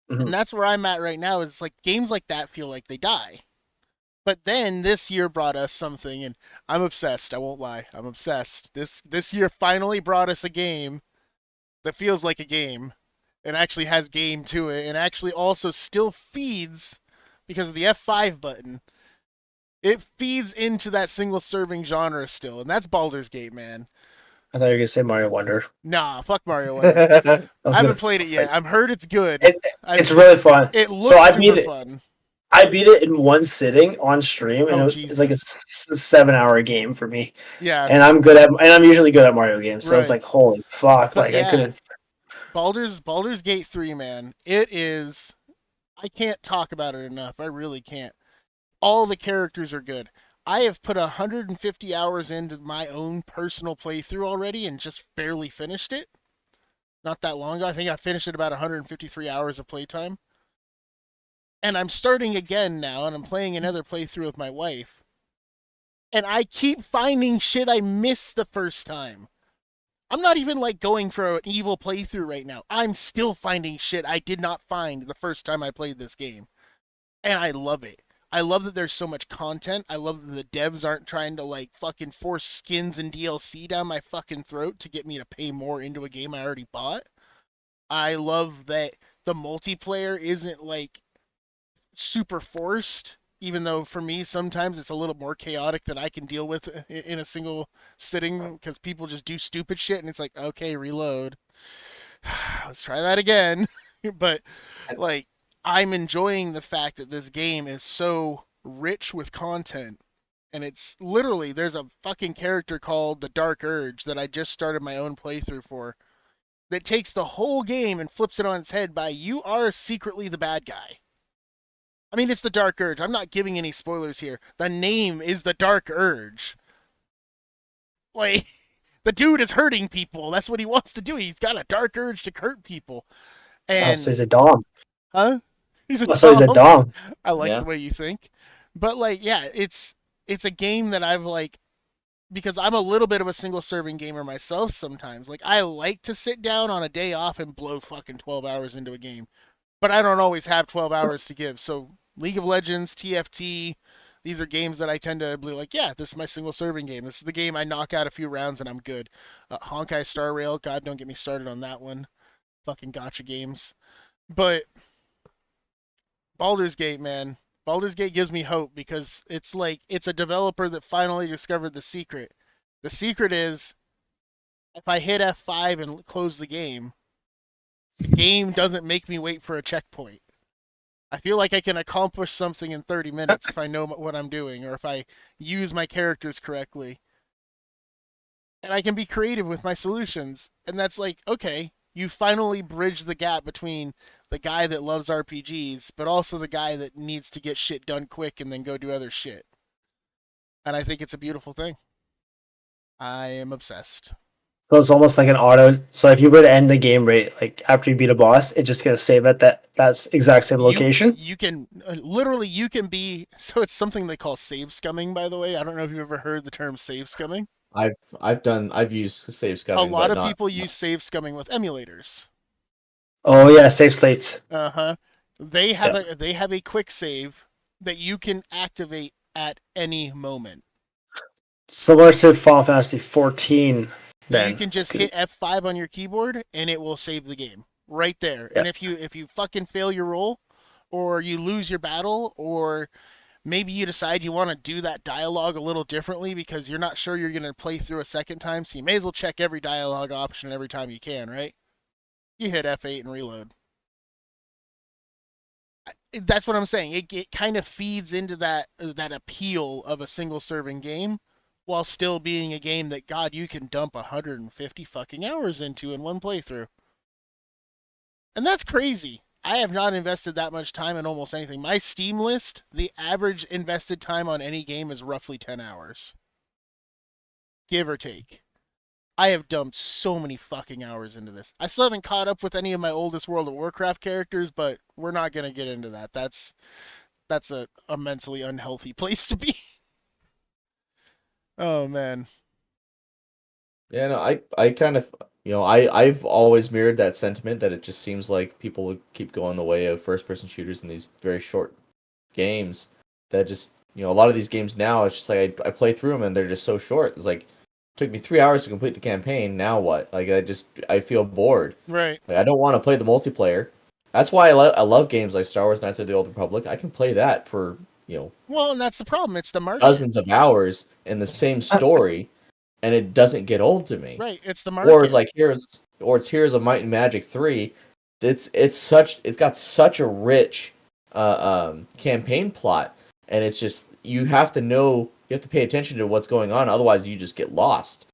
and that's where I'm at right now. Is like games like that feel like they die. But then this year brought us something, and I'm obsessed. I won't lie, I'm obsessed. This year finally brought us a game that feels like a game, and actually has game to it, and actually also still feeds because of the F5 button. It feeds into that single serving genre still, and that's Baldur's Gate, man. I thought you were gonna say Mario Wonder. Nah, fuck Mario Wonder. I haven't played it yet. I've heard it's good. It's really fun. It looks super fun. I beat it in one sitting on stream, and it's like a 7-hour game for me. Yeah, and I'm usually good at Mario games, so it's like holy fuck, but I couldn't. Baldur's Gate 3, man. It is. I can't talk about it enough. I really can't. All the characters are good. I have put 150 hours into my own personal playthrough already and just barely finished it. Not that long ago. I think I finished it about 153 hours of playtime. And I'm starting again now, and I'm playing another playthrough with my wife. And I keep finding shit I missed the first time. I'm not even like going for an evil playthrough right now. I'm still finding shit I did not find the first time I played this game. And I love it. I love that there's so much content. I love that the devs aren't trying to like fucking force skins and DLC down my fucking throat to get me to pay more into a game I already bought. I love that the multiplayer isn't like super forced, even though for me sometimes it's a little more chaotic than I can deal with in a single sitting because people just do stupid shit and it's like, okay, reload. Let's try that again. But like, I'm enjoying the fact that this game is so rich with content, and it's literally, there's a fucking character called the Dark Urge that I just started my own playthrough for that takes the whole game and flips it on its head by you are secretly the bad guy. I mean, it's the Dark Urge. I'm not giving any spoilers here. The name is the Dark Urge. Like, the dude is hurting people. That's what he wants to do. He's got a dark urge to hurt people. And so he's a dom. Huh? He's a dom. So he's a dom. I like the way you think. But like, yeah, it's a game that I've like, because I'm a little bit of a single serving gamer myself sometimes. Like, I like to sit down on a day off and blow fucking 12 hours into a game. But I don't always have 12 hours to give. So League of Legends, TFT, these are games that I tend to be like, yeah, this is my single serving game. This is the game I knock out a few rounds and I'm good. Honkai Star Rail, God, don't get me started on that one. Fucking gotcha games. But Baldur's Gate, man. Baldur's Gate gives me hope because it's like, it's a developer that finally discovered the secret. The secret is, if I hit F5 and close the game doesn't make me wait for a checkpoint. I feel like I can accomplish something in 30 minutes if I know what I'm doing or if I use my characters correctly. And I can be creative with my solutions. And that's like, okay, you finally bridge the gap between the guy that loves RPGs, but also the guy that needs to get shit done quick and then go do other shit. And I think it's a beautiful thing. I am obsessed. So it's almost like an auto. So if you were to end the game right, like after you beat a boss, it's just gonna save at that exact same location. You can literally you can be so it's something they call save scumming. By the way, I don't know if you've ever heard the term save scumming. I've used save scumming. A lot but of not, people use save scumming with emulators. Oh yeah, save states. They have a quick save that you can activate at any moment. Similar to Final Fantasy 14. Then You can just hit F5 on your keyboard and it will save the game right there. Yeah. And if you fucking fail your roll, or you lose your battle, or maybe you decide you want to do that dialogue a little differently because you're not sure you're going to play through a second time, so you may as well check every dialogue option every time you can, right? You hit F8 and reload. That's what I'm saying. It kind of feeds into that appeal of a single serving game, while still being a game that, God, you can dump 150 fucking hours into in one playthrough. And that's crazy. I have not invested that much time in almost anything. My Steam list, the average invested time on any game is roughly 10 hours. Give or take. I have dumped so many fucking hours into this. I still haven't caught up with any of my oldest World of Warcraft characters, but we're not going to get into that. That's a mentally unhealthy place to be. Oh, man. Yeah, no, I kind of, I've always mirrored that sentiment that it just seems like people keep going the way of first-person shooters in these very short games. That just, a lot of these games now, it's just like I play through them and they're just so short. It's like, it took me 3 hours to complete the campaign. Now what? Like I feel bored. Right. Like I don't want to play the multiplayer. That's why I love games like Star Wars: Knights of the Old Republic. I can play that for Well, and that's the problem. It's the market. dozens of hours in the same story, and it doesn't get old to me. Right. It's the market. Or it's like Heroes of Might and Magic 3. It's got such a rich campaign plot, and it's just you have to pay attention to what's going on, otherwise you just get lost.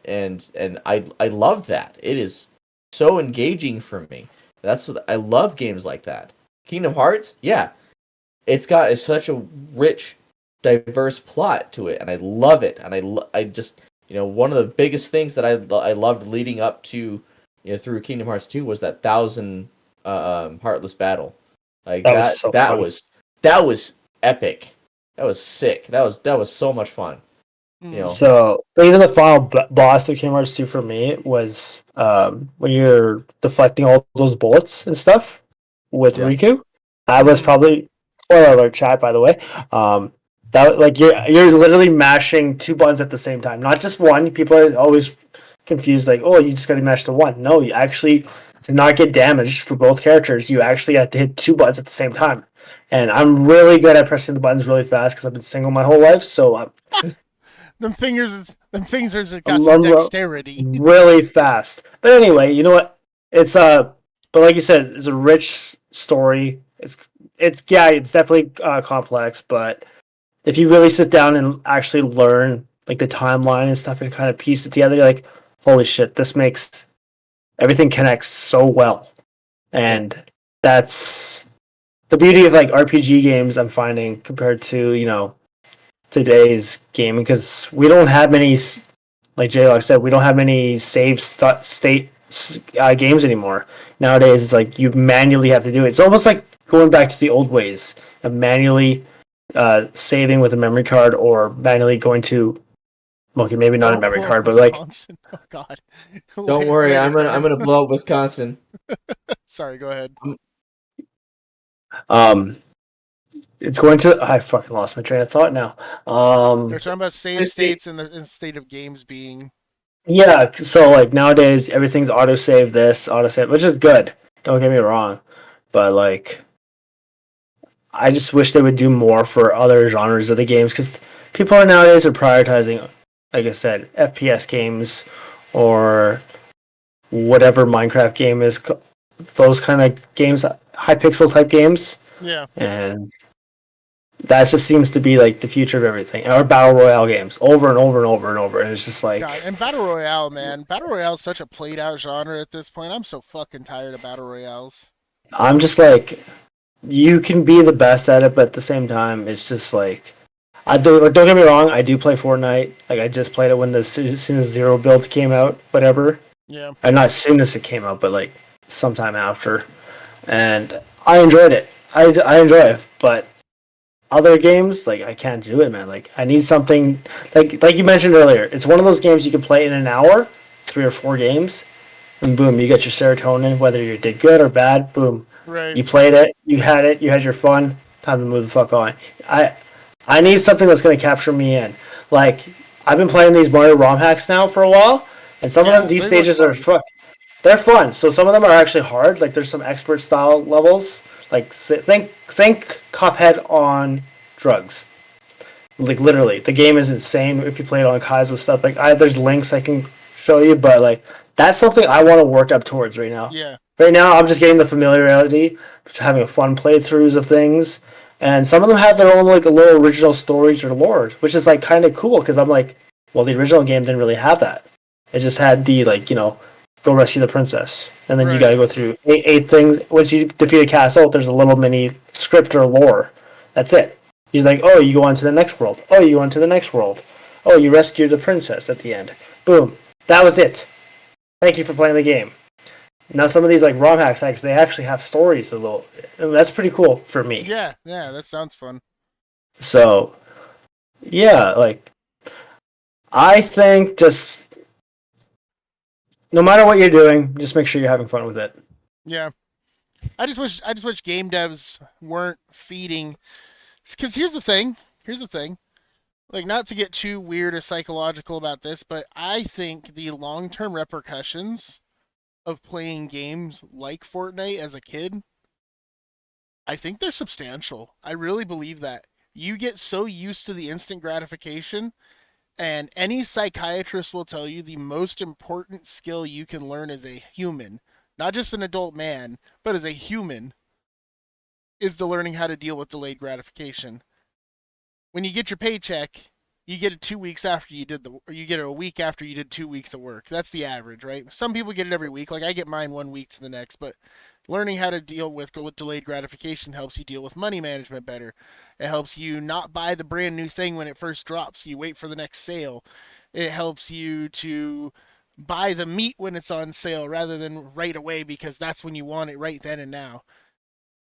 And I love that. It is so engaging for me. I love games like that. Kingdom Hearts, yeah. It's got such a rich, diverse plot to it, and I love it. And I just one of the biggest things that I loved leading up to through Kingdom Hearts 2 was that 1,000 Heartless battle. Like that was epic. That was sick. That was so much fun. So even the final boss of Kingdom Hearts 2 for me was when you're deflecting all those bullets and stuff with Riku. That was probably, spoiler alert, chat, by the way. That like you're literally mashing two buttons at the same time, not just one. People are always confused, like, oh, you just got to mash the one. No, you actually, to not get damaged for both characters, you actually have to hit two buttons at the same time. And I'm really good at pressing the buttons really fast because I've been single my whole life, so them fingers have got some dexterity. Really fast. But anyway, you know what? It's but like you said, it's a rich story. It's definitely complex, but if you really sit down and actually learn like the timeline and stuff and kind of piece it together, you're like, holy shit, this makes everything connects so well. And that's the beauty of like RPG games I'm finding compared to, today's gaming, because we don't have many, like J-Log said, we don't have many save state games anymore. Nowadays, it's like you manually have to do it. It's almost like going back to the old ways of manually saving with a memory card or manually going to, okay, maybe not a memory card, but like, oh god, don't worry, I'm gonna blow up Wisconsin. Sorry, go ahead. It's going to. I fucking lost my train of thought now. They're talking about save states and the state of games being. Yeah, so like nowadays everything's autosave this, autosave, which is good. Don't get me wrong, but like, I just wish they would do more for other genres of the games, because people nowadays are prioritizing, like I said, FPS games or whatever Minecraft game is, those kind of games, high pixel type games. Yeah. And that just seems to be like the future of everything. Or battle royale games, over and over and over and over, and it's just like God, and battle royale, man, battle royale is such a played out genre at this point. I'm so fucking tired of battle royales. I'm just like, you can be the best at it, but at the same time, it's just like, don't get me wrong, I do play Fortnite. Like I just played it when as soon as Zero Build came out, whatever. Yeah. And not as soon as it came out, but like sometime after, and I enjoyed it. I enjoy it, but other games like I can't do it, man. Like I need something like you mentioned earlier. It's one of those games you can play in an hour, 3 or 4 games, and boom, you get your serotonin. Whether you did good or bad, boom, Right. you played it, you had your fun. Time to move the fuck on. I need something that's gonna capture me in. Like I've been playing these Mario ROM hacks now for a while, and some of them these they look stages are fun. they're fun. So some of them are actually hard. Like there's some expert style levels. Like think Cuphead on drugs. Like literally, the game is insane if you play it on Kaizo stuff. Like there's links I can show you, but like that's something I want to work up towards right now. Yeah. Right now, I'm just getting the familiarity, having a fun playthroughs of things, and some of them have their own like little original stories or lore, which is like kind of cool because I'm like, well, the original game didn't really have that. It just had the like go rescue the princess, and then you Right. got to go through eight things. Once you defeat a castle, there's a little mini script or lore. That's it. You're like, oh, you go on to the next world. Oh, you go on to the next world. Oh, you rescue the princess at the end. Boom. That was it. Thank you for playing the game. Now some of these like ROM hacks, they actually have stories a little. And that's pretty cool for me. Yeah, that sounds fun. So, yeah, like I think just no matter what you're doing, just make sure you're having fun with it. Yeah. I just wish game devs weren't feeding, because here's the thing. Like, not to get too weird or psychological about this, but I think the long-term repercussions of playing games like Fortnite as a kid, I think they're substantial. I really believe that. You get so used to the instant gratification, and any psychiatrist will tell you the most important skill you can learn as a human, not just an adult man, but as a human, is the learning how to deal with delayed gratification. When you get your paycheck, you get it 2 weeks after you did or you get it a week after you did 2 weeks of work. That's the average, right? Some people get it every week. Like I get mine 1 week to the next, but learning how to deal with delayed gratification helps you deal with money management better. It helps you not buy the brand new thing when it first drops. You wait for the next sale. It helps you to buy the meat when it's on sale rather than right away because that's when you want it right then and now.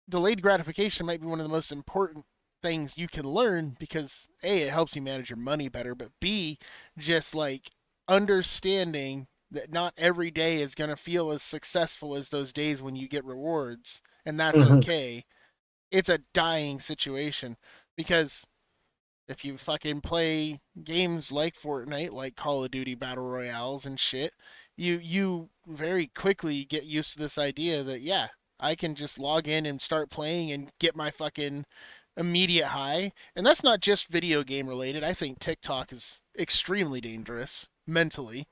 Delayed gratification might be one of the most important things you can learn because A, it helps you manage your money better, but B, just like understanding that not every day is going to feel as successful as those days when you get rewards, and that's okay. It's a dying situation because if you fucking play games like Fortnite, like Call of Duty Battle Royales and shit, you very quickly get used to this idea that yeah, I can just log in and start playing and get my fucking immediate high. And that's not just video game related. I think TikTok is extremely dangerous mentally.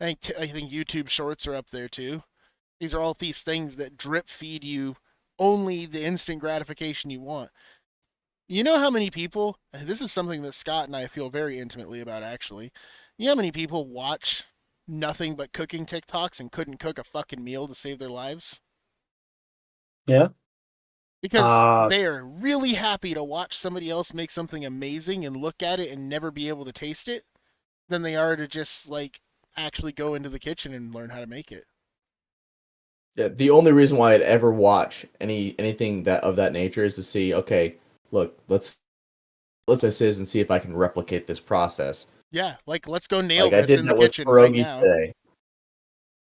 I think YouTube Shorts are up there too. These are all these things that drip feed you only the instant gratification you want. You know how many people, this is something that Scott and I feel very intimately about actually. You know how many people watch nothing but cooking TikToks and couldn't cook a fucking meal to save their lives? Yeah. Because they are really happy to watch somebody else make something amazing and look at it and never be able to taste it than they are to just like actually go into the kitchen and learn how to make it. Yeah, the only reason why I'd ever watch anything that of that nature is to see, okay, look, let's assist and see if I can replicate this process. Yeah, like let's go nail Like I this did in that the with kitchen right pierogies now. today.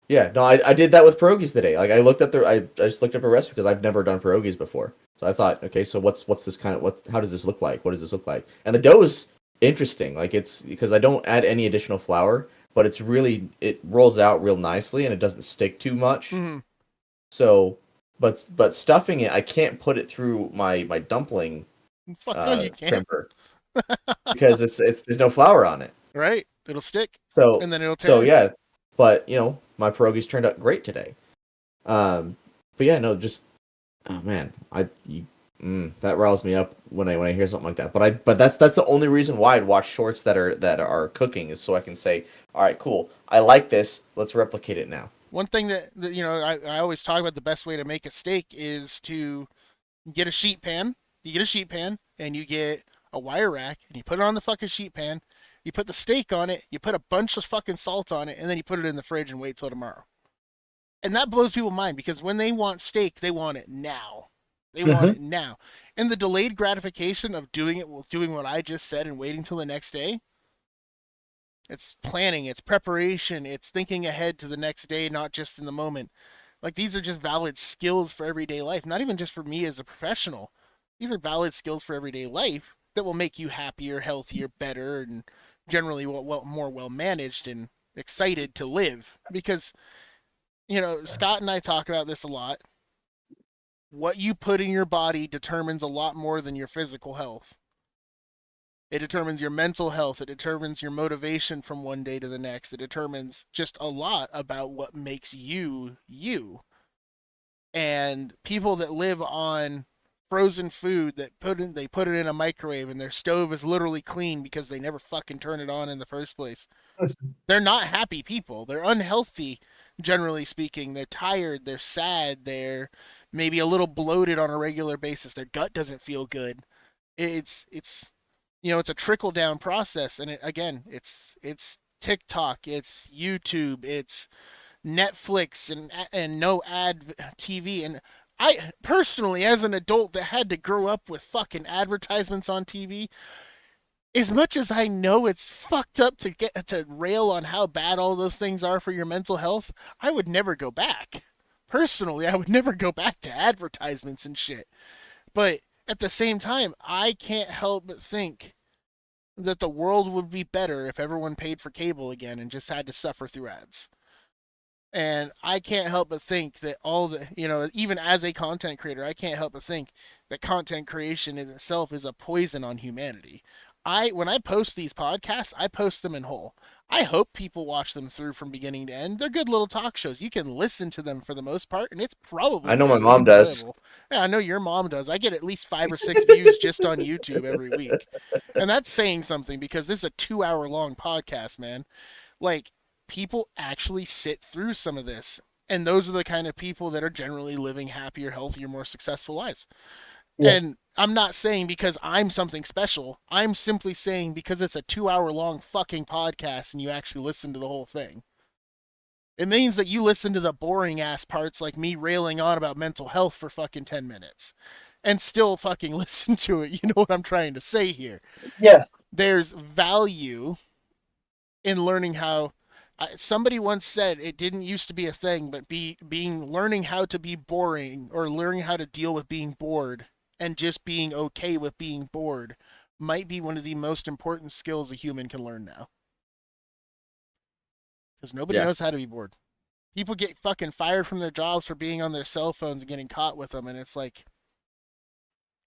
Yeah, no, I did that with pierogies today. Like I looked up I just looked up a recipe because I've never done pierogies before. So I thought, okay, so what's this kind of how does this look like? What does this look like? And the dough is interesting. Like it's because I don't add any additional flour, but it rolls out real nicely and it doesn't stick too much. Mm-hmm. So, but stuffing it, I can't put it through my dumpling Fuck no, you can't. crimper because it's there's no flour on it. Right, it'll stick. So And then it'll tear. So yeah, but my pierogies turned out great today. But yeah, no, just oh man, That riles me up when I hear something like that. But that's the only reason why I'd watch shorts that are cooking is so I can say, all right, cool, I like this. Let's replicate it now. One thing that I always talk about, the best way to make a steak is to get a sheet pan. You get a sheet pan and you get a wire rack and you put it on the fucking sheet pan. You put the steak on it. You put a bunch of fucking salt on it, and then you put it in the fridge and wait till tomorrow. And that blows people's mind because when they want steak, they want it now. They want it now. And the delayed gratification of doing what I just said and waiting till the next day. It's planning, it's preparation, it's thinking ahead to the next day, not just in the moment. Like, these are just valid skills for everyday life, not even just for me as a professional. These are valid skills for everyday life that will make you happier, healthier, better, and generally more well managed and excited to live. Because, Scott and I talk about this a lot. What you put in your body determines a lot more than your physical health. It determines your mental health. It determines your motivation from one day to the next. It determines just a lot about what makes you, you. And people that live on frozen food they put it in a microwave and their stove is literally clean because they never fucking turn it on in the first place. They're not happy people. They're unhealthy, generally speaking. They're tired. They're sad. They're maybe a little bloated on a regular basis. Their gut doesn't feel good. It's a trickle down process, and it's TikTok, it's YouTube, it's Netflix, and no ad TV. And I personally, as an adult that had to grow up with fucking advertisements on TV, as much as I know it's fucked up to get to rail on how bad all those things are for your mental health, I would never go back. Personally, I would never go back to advertisements and shit. But at the same time, I can't help but think that the world would be better if everyone paid for cable again and just had to suffer through ads. And I can't help but think that even as a content creator, I can't help but think that content creation in itself is a poison on humanity. When I post these podcasts, I post them in whole. I hope people watch them through from beginning to end. They're good little talk shows. You can listen to them for the most part, and it's probably I know my really mom does. enjoyable. Yeah, I know your mom does. I get at least 5 or 6 views just on YouTube every week. And that's saying something because this is a 2-hour long podcast, man. Like, people actually sit through some of this. And those are the kind of people that are generally living happier, healthier, more successful lives. Yeah. And I'm not saying because I'm something special. I'm simply saying because it's a 2-hour long fucking podcast and you actually listen to the whole thing. It means that you listen to the boring ass parts like me railing on about mental health for fucking 10 minutes and still fucking listen to it. You know what I'm trying to say here? Yeah. There's value in learning how. Somebody once said it didn't used to be a thing, but learning how to be boring or learning how to deal with being bored and just being okay with being bored might be one of the most important skills a human can learn now. Because nobody knows how to be bored. People get fucking fired from their jobs for being on their cell phones and getting caught with them, and it's like,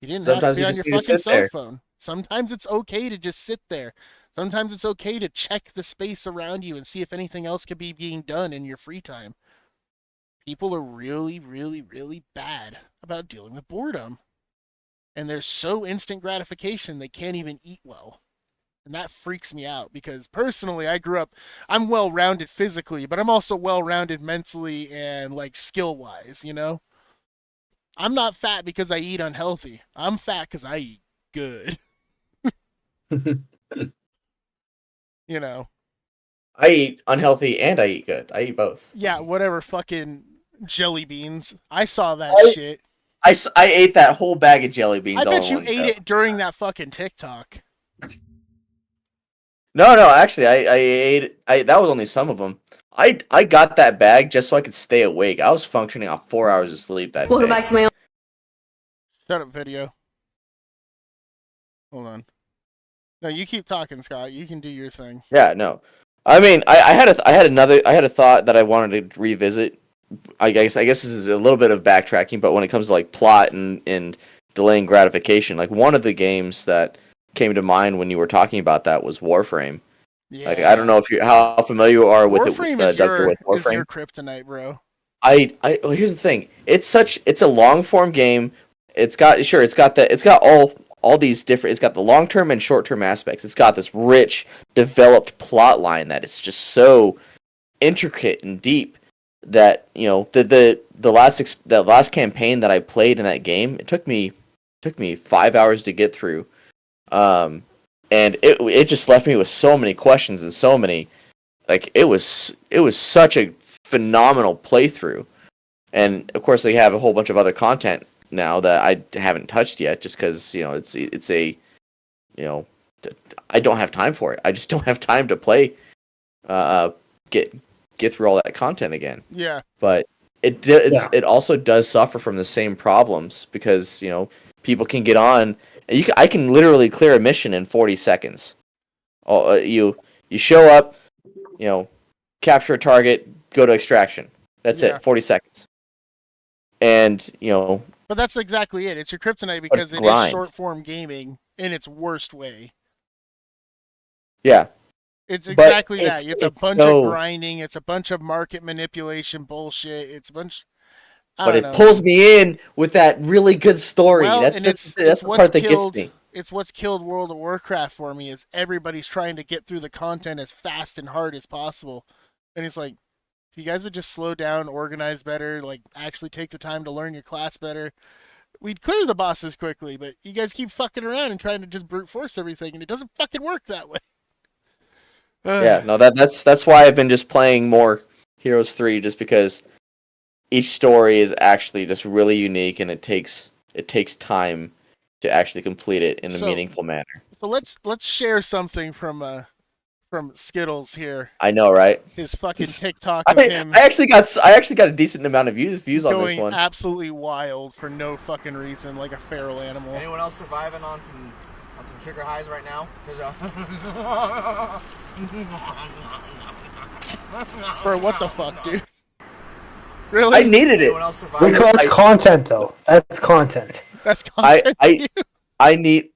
you didn't have to be on your fucking cell phone. Sometimes it's okay to just sit there. Sometimes it's okay to check the space around you and see if anything else could be being done in your free time. People are really, really, really bad about dealing with boredom. And they're so instant gratification they can't even eat well. And that freaks me out because personally I'm well-rounded physically, but I'm also well-rounded mentally and like skill-wise, I'm not fat because I eat unhealthy. I'm fat because I eat good. I eat unhealthy and I eat good. I eat both. Yeah, whatever, fucking jelly beans. I saw that shit. I ate that whole bag of jelly beans. I bet you ate it during that fucking TikTok. No, actually, I ate. That was only some of them. I got that bag just so I could stay awake. I was functioning on 4 hours of sleep that day. Welcome back to my. Shut up, video. Hold on. No, you keep talking, Scott. You can do your thing. Yeah, no. I mean, I had a thought that I wanted to revisit. I guess this is a little bit of backtracking, but when it comes to like plot and delaying gratification, like one of the games that came to mind when you were talking about that was Warframe. Yeah. Like, I don't know how familiar you are with Warframe. Dougler with Warframe is Warframe. your kryptonite, bro. Well, here's the thing. It's a long form game. it's got all these different. It's got the long term and short term aspects. It's got this rich, developed plot line that is just so intricate and deep that the last campaign that I played in that game, it took me 5 hours to get through, and it just left me with so many questions and so many, like, it was such a phenomenal playthrough. And of course they have a whole bunch of other content now that I haven't touched yet, just because it's a I don't have time for it. I just don't have time to play, get through all that content again. Yeah. But it also does suffer from the same problems, because people can get on. I can literally clear a mission in 40 seconds. You show up, capture a target, go to extraction. That's it, 40 seconds. And But that's exactly it. It's your kryptonite, because it is short form gaming in its worst way. Yeah. It's exactly that. It's a bunch of grinding. It's a bunch of market manipulation bullshit. It's a bunch. But it pulls me in with that really good story. Well, that's the part that gets me. It's what's killed World of Warcraft for me, is everybody's trying to get through the content as fast and hard as possible. And it's like, if you guys would just slow down, organize better, like actually take the time to learn your class better, we'd clear the bosses quickly. But you guys keep fucking around and trying to just brute force everything, and it doesn't fucking work that way. Yeah, no, that's why I've been just playing more Heroes 3, just because each story is actually just really unique, and it takes time to actually complete it in a meaningful manner. So let's share something from Skittles here. I know, right? His fucking TikTok of him. I actually got a decent amount of views on this one. Going absolutely wild for no fucking reason, like a feral animal. Anyone else surviving on some sugar highs right now? Bro, what the fuck, dude? Really? I needed it. We call it content, though. That's content. That's content. I needed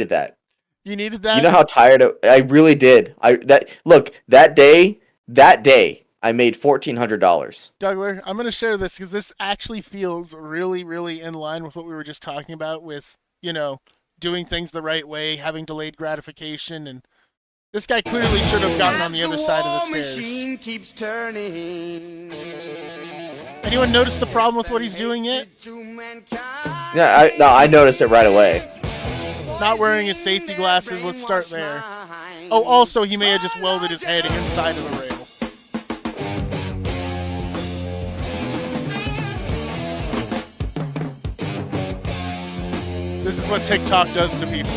that. You needed that? You know how tired I really did. That day I made $1,400. Dougler, I'm gonna share this because this actually feels really, really in line with what we were just talking about with, doing things the right way, having delayed gratification, and this guy clearly should have gotten on the other side of the stairs. Machine keeps turning. Anyone notice the problem with what he's doing yet? Yeah, I noticed it right away. Not wearing his safety glasses, let's start there. Oh, also, he may have just welded his head inside of the rail. This is what TikTok does to people.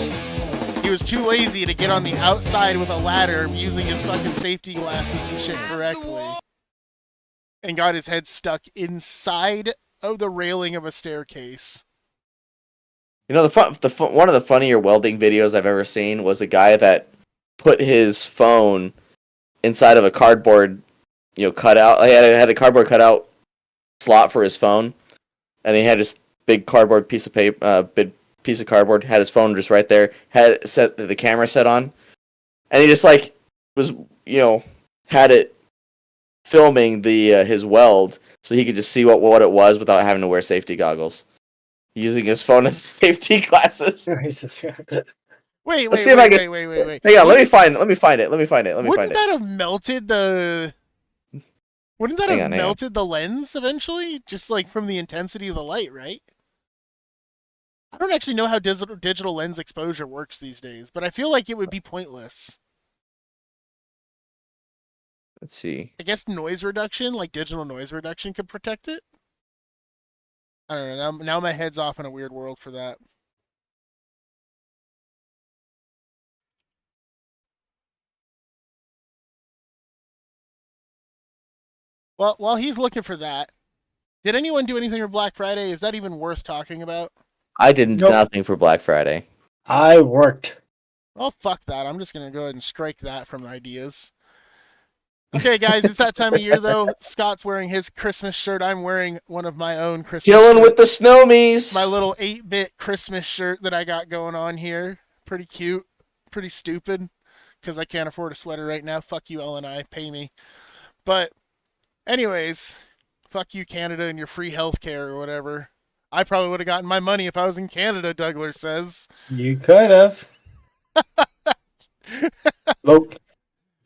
He was too lazy to get on the outside with a ladder using his fucking safety glasses and shit correctly, and got his head stuck inside of the railing of a staircase. One of the funnier welding videos I've ever seen was a guy that put his phone inside of a cardboard, cutout. He had a cardboard cutout slot for his phone, and he had this big cardboard piece of paper, piece of cardboard, had his phone just right there, had set the camera set on, and he just was had it filming his weld, so he could just see what it was without having to wear safety goggles, using his phone as safety glasses. Wait. Hang on, let me find it. Wouldn't that have melted the melted the lens eventually, just like from the intensity of the light, right? I don't actually know how digital lens exposure works these days, but I feel like it would be pointless. Let's see. I guess noise reduction, like digital noise reduction, could protect it. I don't know. Now my head's off in a weird world for that. Well, while he's looking for that, did anyone do anything for Black Friday? Is that even worth talking about? I did nothing for Black Friday. I worked. Oh, fuck that. I'm just going to go ahead and strike that from ideas. Okay, guys, it's that time of year, though. Scott's wearing his Christmas shirt. I'm wearing one of my own Christmas Chilling with the Snowmies. My little 8-bit Christmas shirt that I got going on here. Pretty cute. Pretty stupid, because I can't afford a sweater right now. Fuck you, LNI. Pay me. But anyways, fuck you, Canada, and your free healthcare or whatever. I probably would have gotten my money if I was in Canada, Dougler says. You could have.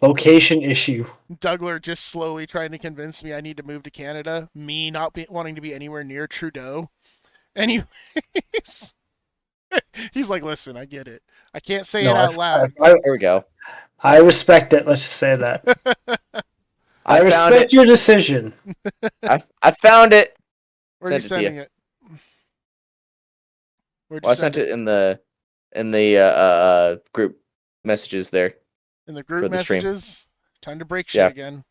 Location issue. Dougler just slowly trying to convince me I need to move to Canada. Me not wanting to be anywhere near Trudeau. Anyways, he's like, listen, I get it. I can't say it out loud. There we go. I respect it. Let's just say that. I found respect it. your decision. I found it. Where are you Sent it to sending it? Where'd you Well, I send sent it in the group messages there. In the for group the stream. messages? Time to break shit Yeah. again.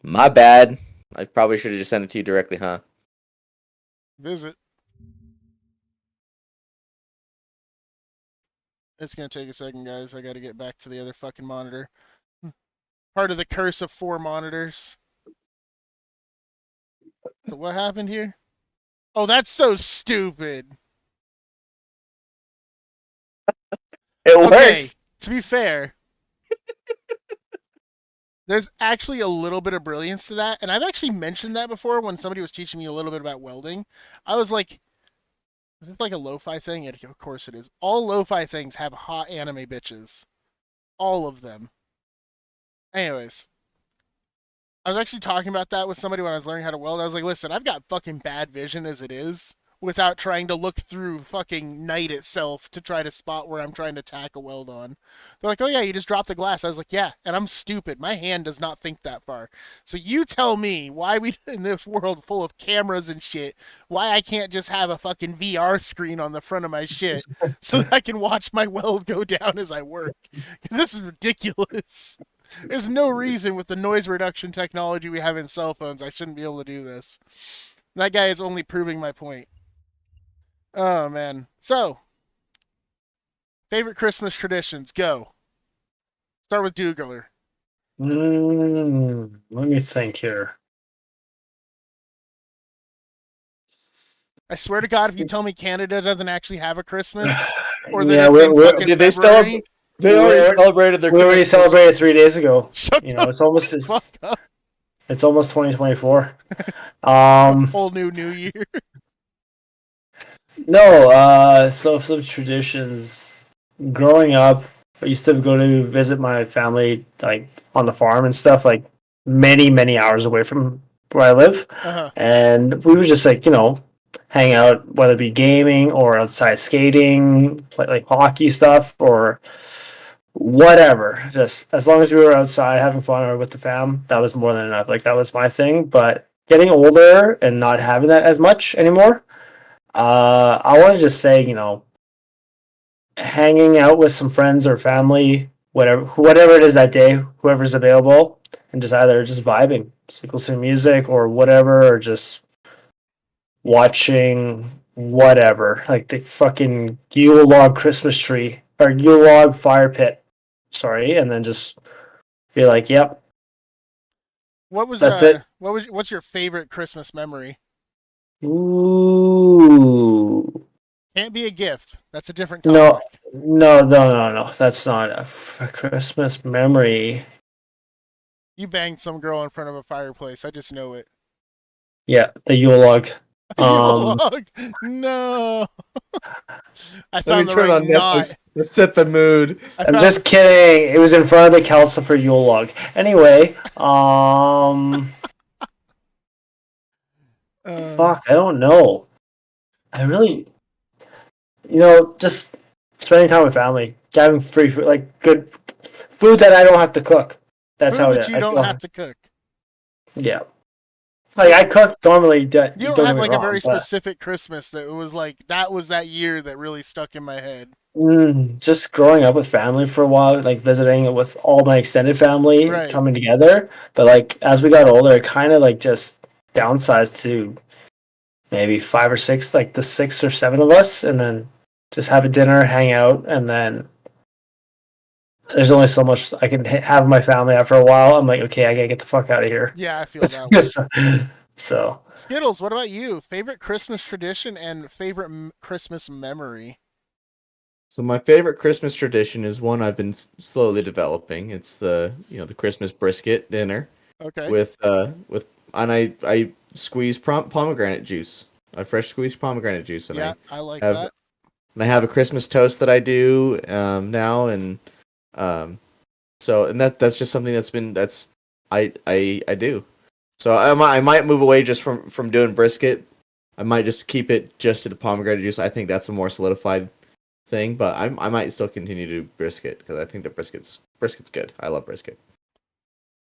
My bad. I probably should have just sent it to you directly, huh? Visit. It's gonna take a second, guys. I gotta get back to the other fucking monitor. Part of the curse of 4 monitors. So what happened here? Oh, that's so stupid. It Okay, works. to be fair, there's actually a little bit of brilliance to that, and I've actually mentioned that before when somebody was teaching me a little bit about welding. I was like, is this like a lo-fi thing? And of course it is. All lo-fi things have hot anime bitches. All of them. Anyways, I was actually talking about that with somebody when I was learning how to weld. I was like, listen, I've got fucking bad vision as it is without trying to look through fucking night itself to try to spot where I'm trying to tack a weld on. They're like, oh yeah, you just dropped the glass. I was like, yeah, and I'm stupid. My hand does not think that far. So you tell me why we, in this world full of cameras and shit, why I can't just have a fucking VR screen on the front of my shit so that I can watch my weld go down as I work. This is ridiculous. There's no reason with the noise reduction technology we have in cell phones I shouldn't be able to do this. That guy is only proving my point. Oh, man. So, favorite Christmas traditions, go. Start with Dougler. Let me think here. I swear to God, if you tell me Canada doesn't actually have a Christmas, or that Yeah, it's in fucking Did they February, They already celebrated their We already Christmas. celebrated 3 days ago. shut You know, the fuck up. it's almost 2024. Whole new year. No, so some traditions. Growing up, I used to go to visit my family, like on the farm and stuff, like many, many hours away from where I live. Uh-huh. And we would just like, hang out, whether it be gaming or outside skating, play like hockey stuff or whatever. Just as long as we were outside having fun or with the fam, that was more than enough. Like that was my thing. But getting older and not having that as much anymore, I want to just say, hanging out with some friends or family, whatever it is that day, whoever's available, and just either just vibing, just like listening to music or whatever, or just watching whatever, like the fucking Yule log Christmas tree or Yule log fire pit. Sorry, and then just be like, yep. That's it. What's your favorite Christmas memory? Ooh. Can't be a gift. That's a different topic. No. That's not a Christmas memory. You banged some girl in front of a fireplace. I just know it. Yeah, the Yule log. Yule log? No. I Let found me the turn right on knot. Netflix. Let's set the mood. I'm just kidding. It was in front of the Calcifer Yule log. Anyway, fuck, I don't know. I really, just spending time with family, having free food, like good food that I don't have to cook. That's Food how it that is. you don't have to cook. Yeah. Like I cook normally. You don't have like a very specific Christmas that was like that was that year that really stuck in my head. Just growing up with family for a while, like visiting with all my extended family, Right. coming together. But like as we got older, it kind of like just downsized to maybe 5 or 6, like the 6 or 7 of us, and then just have a dinner, hang out, and then there's only so much I can have my family after a while. I'm like, okay, I gotta get the fuck out of here. Yeah, I feel that way. So Skittles, what about you? Favorite Christmas tradition and favorite Christmas memory? So my favorite Christmas tradition is one I've been slowly developing. It's the Christmas brisket dinner Okay. with and I squeeze pomegranate juice a fresh squeezed pomegranate juice, and Yeah, I like have that. and I have a Christmas toast that I do now, and so that's just something that's I do. So I might move away just from doing brisket. I might just keep it just to the pomegranate juice. I think that's a more solidified thing, but I might still continue to do brisket because I think that brisket's good. I love brisket.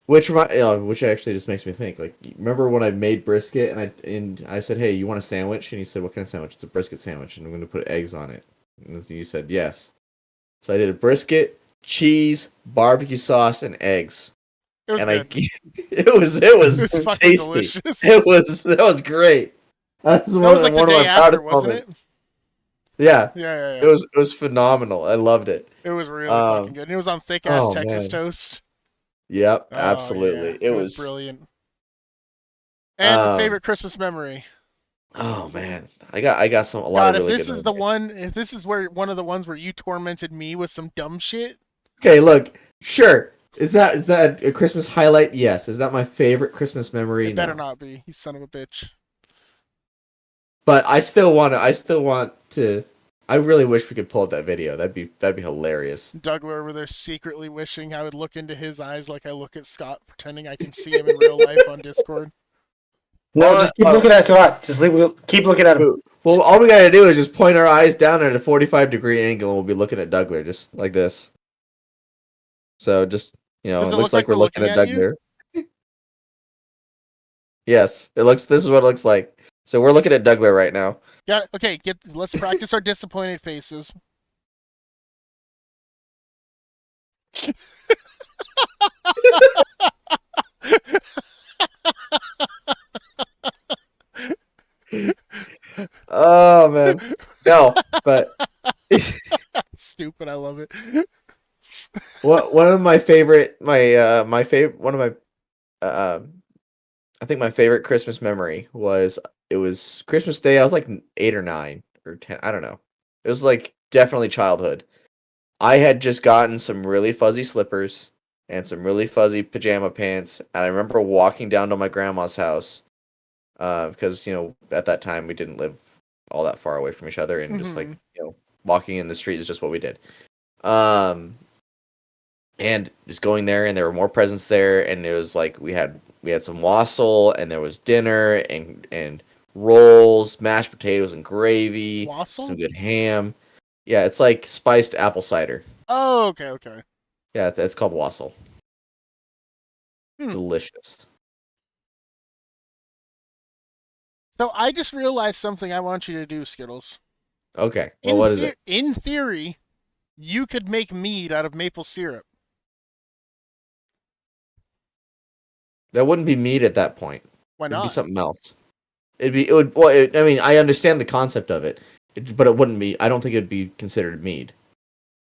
Which actually just makes me think. Like, remember when I made brisket and I said, "Hey, you want a sandwich?" And you said, "What kind of sandwich?" "It's a brisket sandwich, and I'm going to put eggs on it." And you said, "Yes." So I did a brisket, cheese, barbecue sauce, and eggs. It was And good. it was fucking tasty. delicious. That was great. That was That was like the one of day my after, proudest wasn't moments. it? Yeah, Yeah. it was phenomenal. I loved it. It was really fucking good. And it was on thick ass oh, Texas man. toast. Yep, Oh, absolutely. yeah. It was was brilliant. And favorite Christmas memory. Oh man, I got a lot God, of if really this good is the memories. one, if this is where one of the ones where you tormented me with some dumb shit, Okay, look, sure. Is that a Christmas highlight? Yes. Is that my favorite Christmas memory? it better No. not be. You son of a bitch. But I still want to. I really wish we could pull up that video. That'd be hilarious. Dougler over there secretly wishing I would look into his eyes like I look at Scott, pretending I can see him in real life on Discord. No, just keep looking at Scott. Just keep looking at him. Well, all we gotta do is just point our eyes down at a 45-degree angle, and we'll be looking at Dougler just like this. So just Does it it looks look like we're we're looking looking at at you? Dougler. Yes, it looks. This is what it looks like. So we're looking at Dougler right now. Yeah. Okay. Let's practice our disappointed faces. Oh man, no, but Stupid. I love it. one of my favorite my favorite one of my I think my favorite Christmas memory was it was Christmas Day. I was like 8 or 9 or 10. I don't know. It was like definitely childhood. I had just gotten some really fuzzy slippers and some really fuzzy pajama pants, and I remember walking down to my grandma's house because at that time we didn't live all that far away from each other, and just like walking in the street is just what we did. And just going there, and there were more presents there, and it was like we had some wassail, and there was dinner and rolls, mashed potatoes and gravy, Wassail? some good ham. Yeah, it's like spiced apple cider. Oh, okay. Yeah, it's called wassail. Hmm. Delicious. So I just realized something I want you to do, Skittles. Okay, well, what is it? In theory, you could make mead out of maple syrup. That wouldn't be meat at that point. Why It'd be not? something else. I mean, I understand the concept of it, but it wouldn't be. I don't think it'd be considered mead.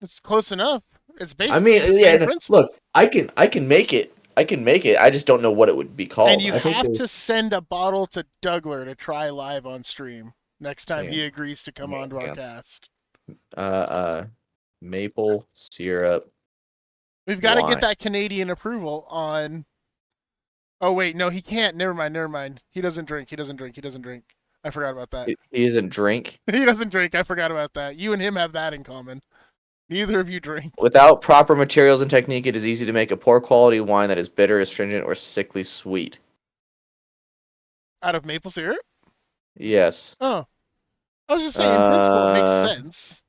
It's close enough. It's I basically mean, the same principle. look, I can make it. I can make it. I just don't know what it would be called. And you I think have to send a bottle to Dougler to try live on stream next time he agrees to come onto our cast. Maple syrup. We've got to get that Canadian approval on. Oh wait, no, he can't. Never mind. He doesn't drink. I forgot about that. He doesn't drink. He doesn't drink. I forgot about that. You and him have that in common. Neither of you drink. Without proper materials and technique, it is easy to make a poor quality wine that is bitter, astringent, or sickly sweet. Out of maple syrup? Yes. Oh. I was just saying, in principle, it makes sense.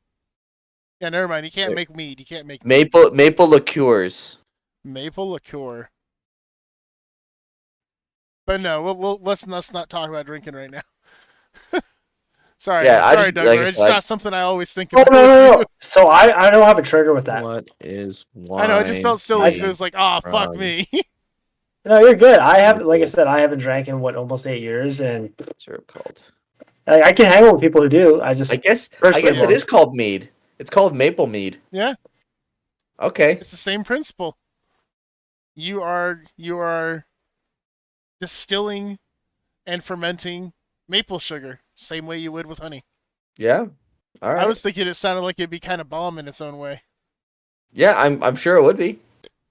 Yeah, never mind. You can't make mead. You can't make maple liqueurs. Maple liqueur. But no, let's not talk about drinking right now. Sorry, Douglas. It's not something I always think about. No. So I don't have a trigger with that. What is wine? I know, it just felt silly. So it was like, fuck me. No, you're good. I haven't, like I said, I haven't drank in almost 8 years, and what's it called? I can hang with people who do. I guess it is called mead. It's called maple mead. Yeah. Okay. It's the same principle. You are distilling and fermenting maple sugar, same way you would with honey. Yeah. All right. I was thinking it sounded like it'd be kind of bomb in its own way. Yeah, I'm sure it would be.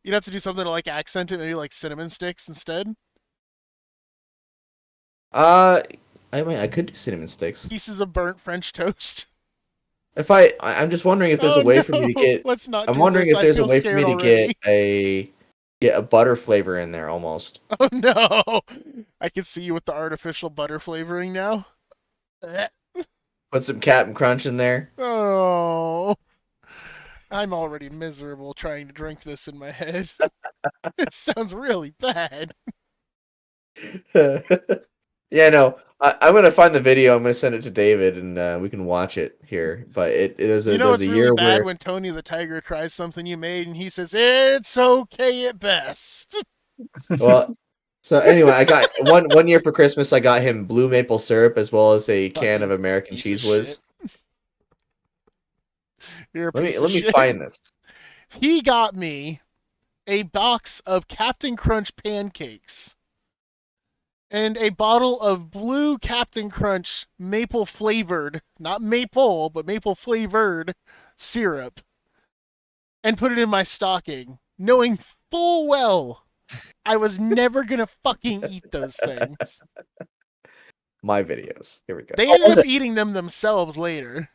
You'd have to do something to like accent it, maybe like cinnamon sticks instead. I mean, I could do cinnamon sticks. Pieces of burnt French toast. If I'm just wondering if there's Oh a way no! for me to get. Let's not I'm do wondering this. if I there's a feel way for me scared to already. get a butter flavor in there almost. Oh no! I can see you with the artificial butter flavoring now. Put some Captain Crunch in there. Oh, I'm already miserable trying to drink this in my head. It sounds really bad. Yeah, no. I'm gonna find the video. I'm gonna send it to David, and we can watch it here. But You know there's it's a really year bad where when Tony the Tiger tries something you made and he says it's okay at best. well. So anyway, I got one year for Christmas. I got him blue maple syrup as well as a can of Fucking American piece cheese of whiz. shit. You're a Let piece me of let me shit. find this. He got me a box of Captain Crunch pancakes and a bottle of blue Captain Crunch maple flavored, not maple, but maple flavored syrup, and put it in my stocking, knowing full well I was never gonna fucking eat those things. My videos. Here we go. They ended up eating them themselves later.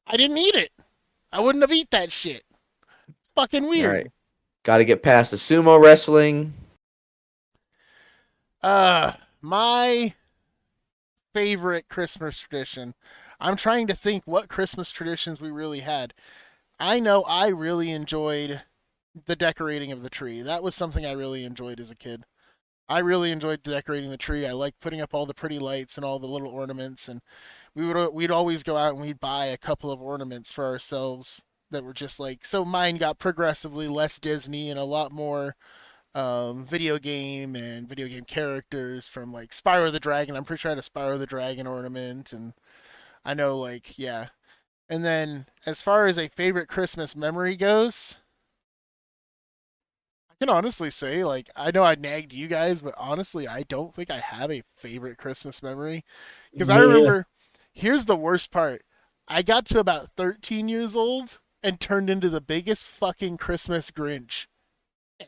I didn't eat it. I wouldn't have eat that shit. Fucking weird. All right. Got to get past the sumo wrestling. My favorite Christmas tradition. I'm trying to think what Christmas traditions we really had. I know I really enjoyed the decorating of the tree. That was something I really enjoyed as a kid. I really enjoyed decorating the tree. I liked putting up all the pretty lights and all the little ornaments, and we'd always go out and we'd buy a couple of ornaments for ourselves that were just like, so mine got progressively less Disney and a lot more video game and video game characters from like Spyro the Dragon. I'm pretty sure I had a Spyro the Dragon ornament, and I know like yeah. And then as far as a favorite Christmas memory goes, I can honestly say like I know I nagged you guys, but honestly I don't think I have a favorite Christmas memory because I Me neither. remember. Here's the worst part. I got to about 13 years old and turned into the biggest fucking Christmas Grinch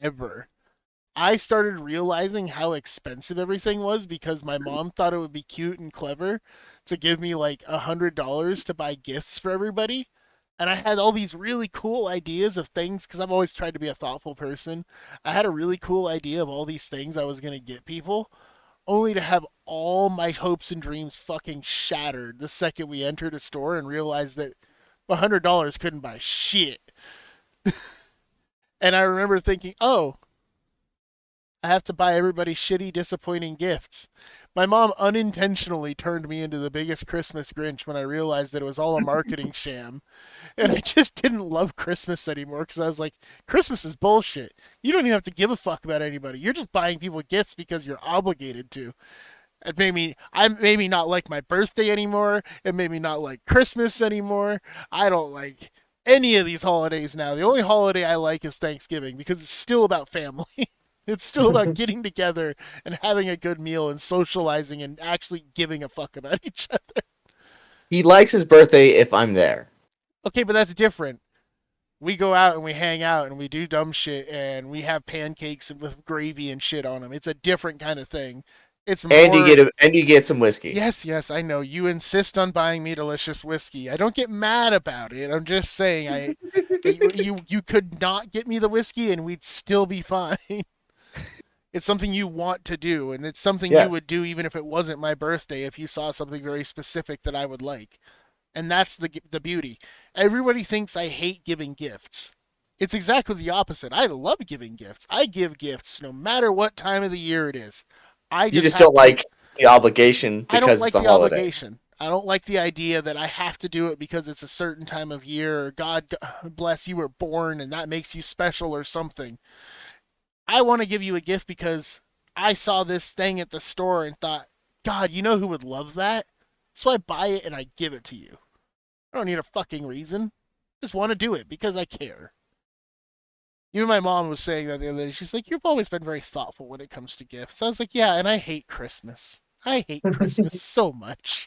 ever. I started realizing how expensive everything was because my mom thought it would be cute and clever to give me like $100 to buy gifts for everybody. And I had all these really cool ideas of things because I've always tried to be a thoughtful person. I had a really cool idea of all these things I was going to get people, only to have all my hopes and dreams fucking shattered the second we entered a store and realized that $100 couldn't buy shit. And I remember thinking, oh, I have to buy everybody shitty, disappointing gifts. My mom unintentionally turned me into the biggest Christmas Grinch when I realized that it was all a marketing sham. And I just didn't love Christmas anymore because I was like, Christmas is bullshit. You don't even have to give a fuck about anybody. You're just buying people gifts because you're obligated to. I made me not like my birthday anymore. It made me not like Christmas anymore. I don't like any of these holidays now. The only holiday I like is Thanksgiving because it's still about family. It's still about getting together and having a good meal and socializing and actually giving a fuck about each other. He likes his birthday if I'm there. Okay, but that's different. We go out and we hang out and we do dumb shit and we have pancakes with gravy and shit on them. It's a different kind of thing. It's more. And you get some whiskey. Yes, I know. You insist on buying me delicious whiskey. I don't get mad about it. I'm just saying, you could not get me the whiskey and we'd still be fine. It's something you want to do, and it's something you would do even if it wasn't my birthday. If you saw something very specific that I would like, and that's the beauty. Everybody thinks I hate giving gifts. It's exactly the opposite. I love giving gifts. I give gifts no matter what time of the year it is. You just don't like the obligation I because don't like it's a the holiday. obligation. I don't like the idea that I have to do it because it's a certain time of year, or God bless you were born and that makes you special or something. I want to give you a gift because I saw this thing at the store and thought, God, you know who would love that? So I buy it and I give it to you. I don't need a fucking reason. I just want to do it because I care. Even my mom was saying that the other day. She's like, you've always been very thoughtful when it comes to gifts. I was like, yeah, and I hate Christmas. I hate Christmas so much.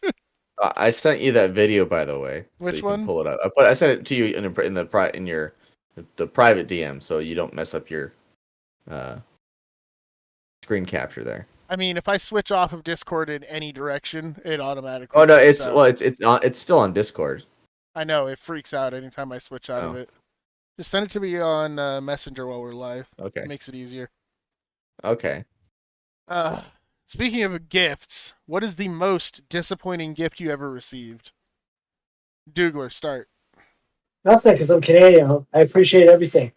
I sent you that video, by the way. Which so you one? Can pull it up. I sent it to you in your private DM, so you don't mess up your screen capture there. I mean, if I switch off of Discord in any direction, it automatically. Oh no, freaks out. it's still on Discord. I know it freaks out anytime I switch out of Oh. it. Just send it to me on Messenger while we're live. Okay. It makes it easier. Okay. Speaking of gifts, what is the most disappointing gift you ever received? Dougler, start. Nothing, because I'm Canadian. I appreciate everything.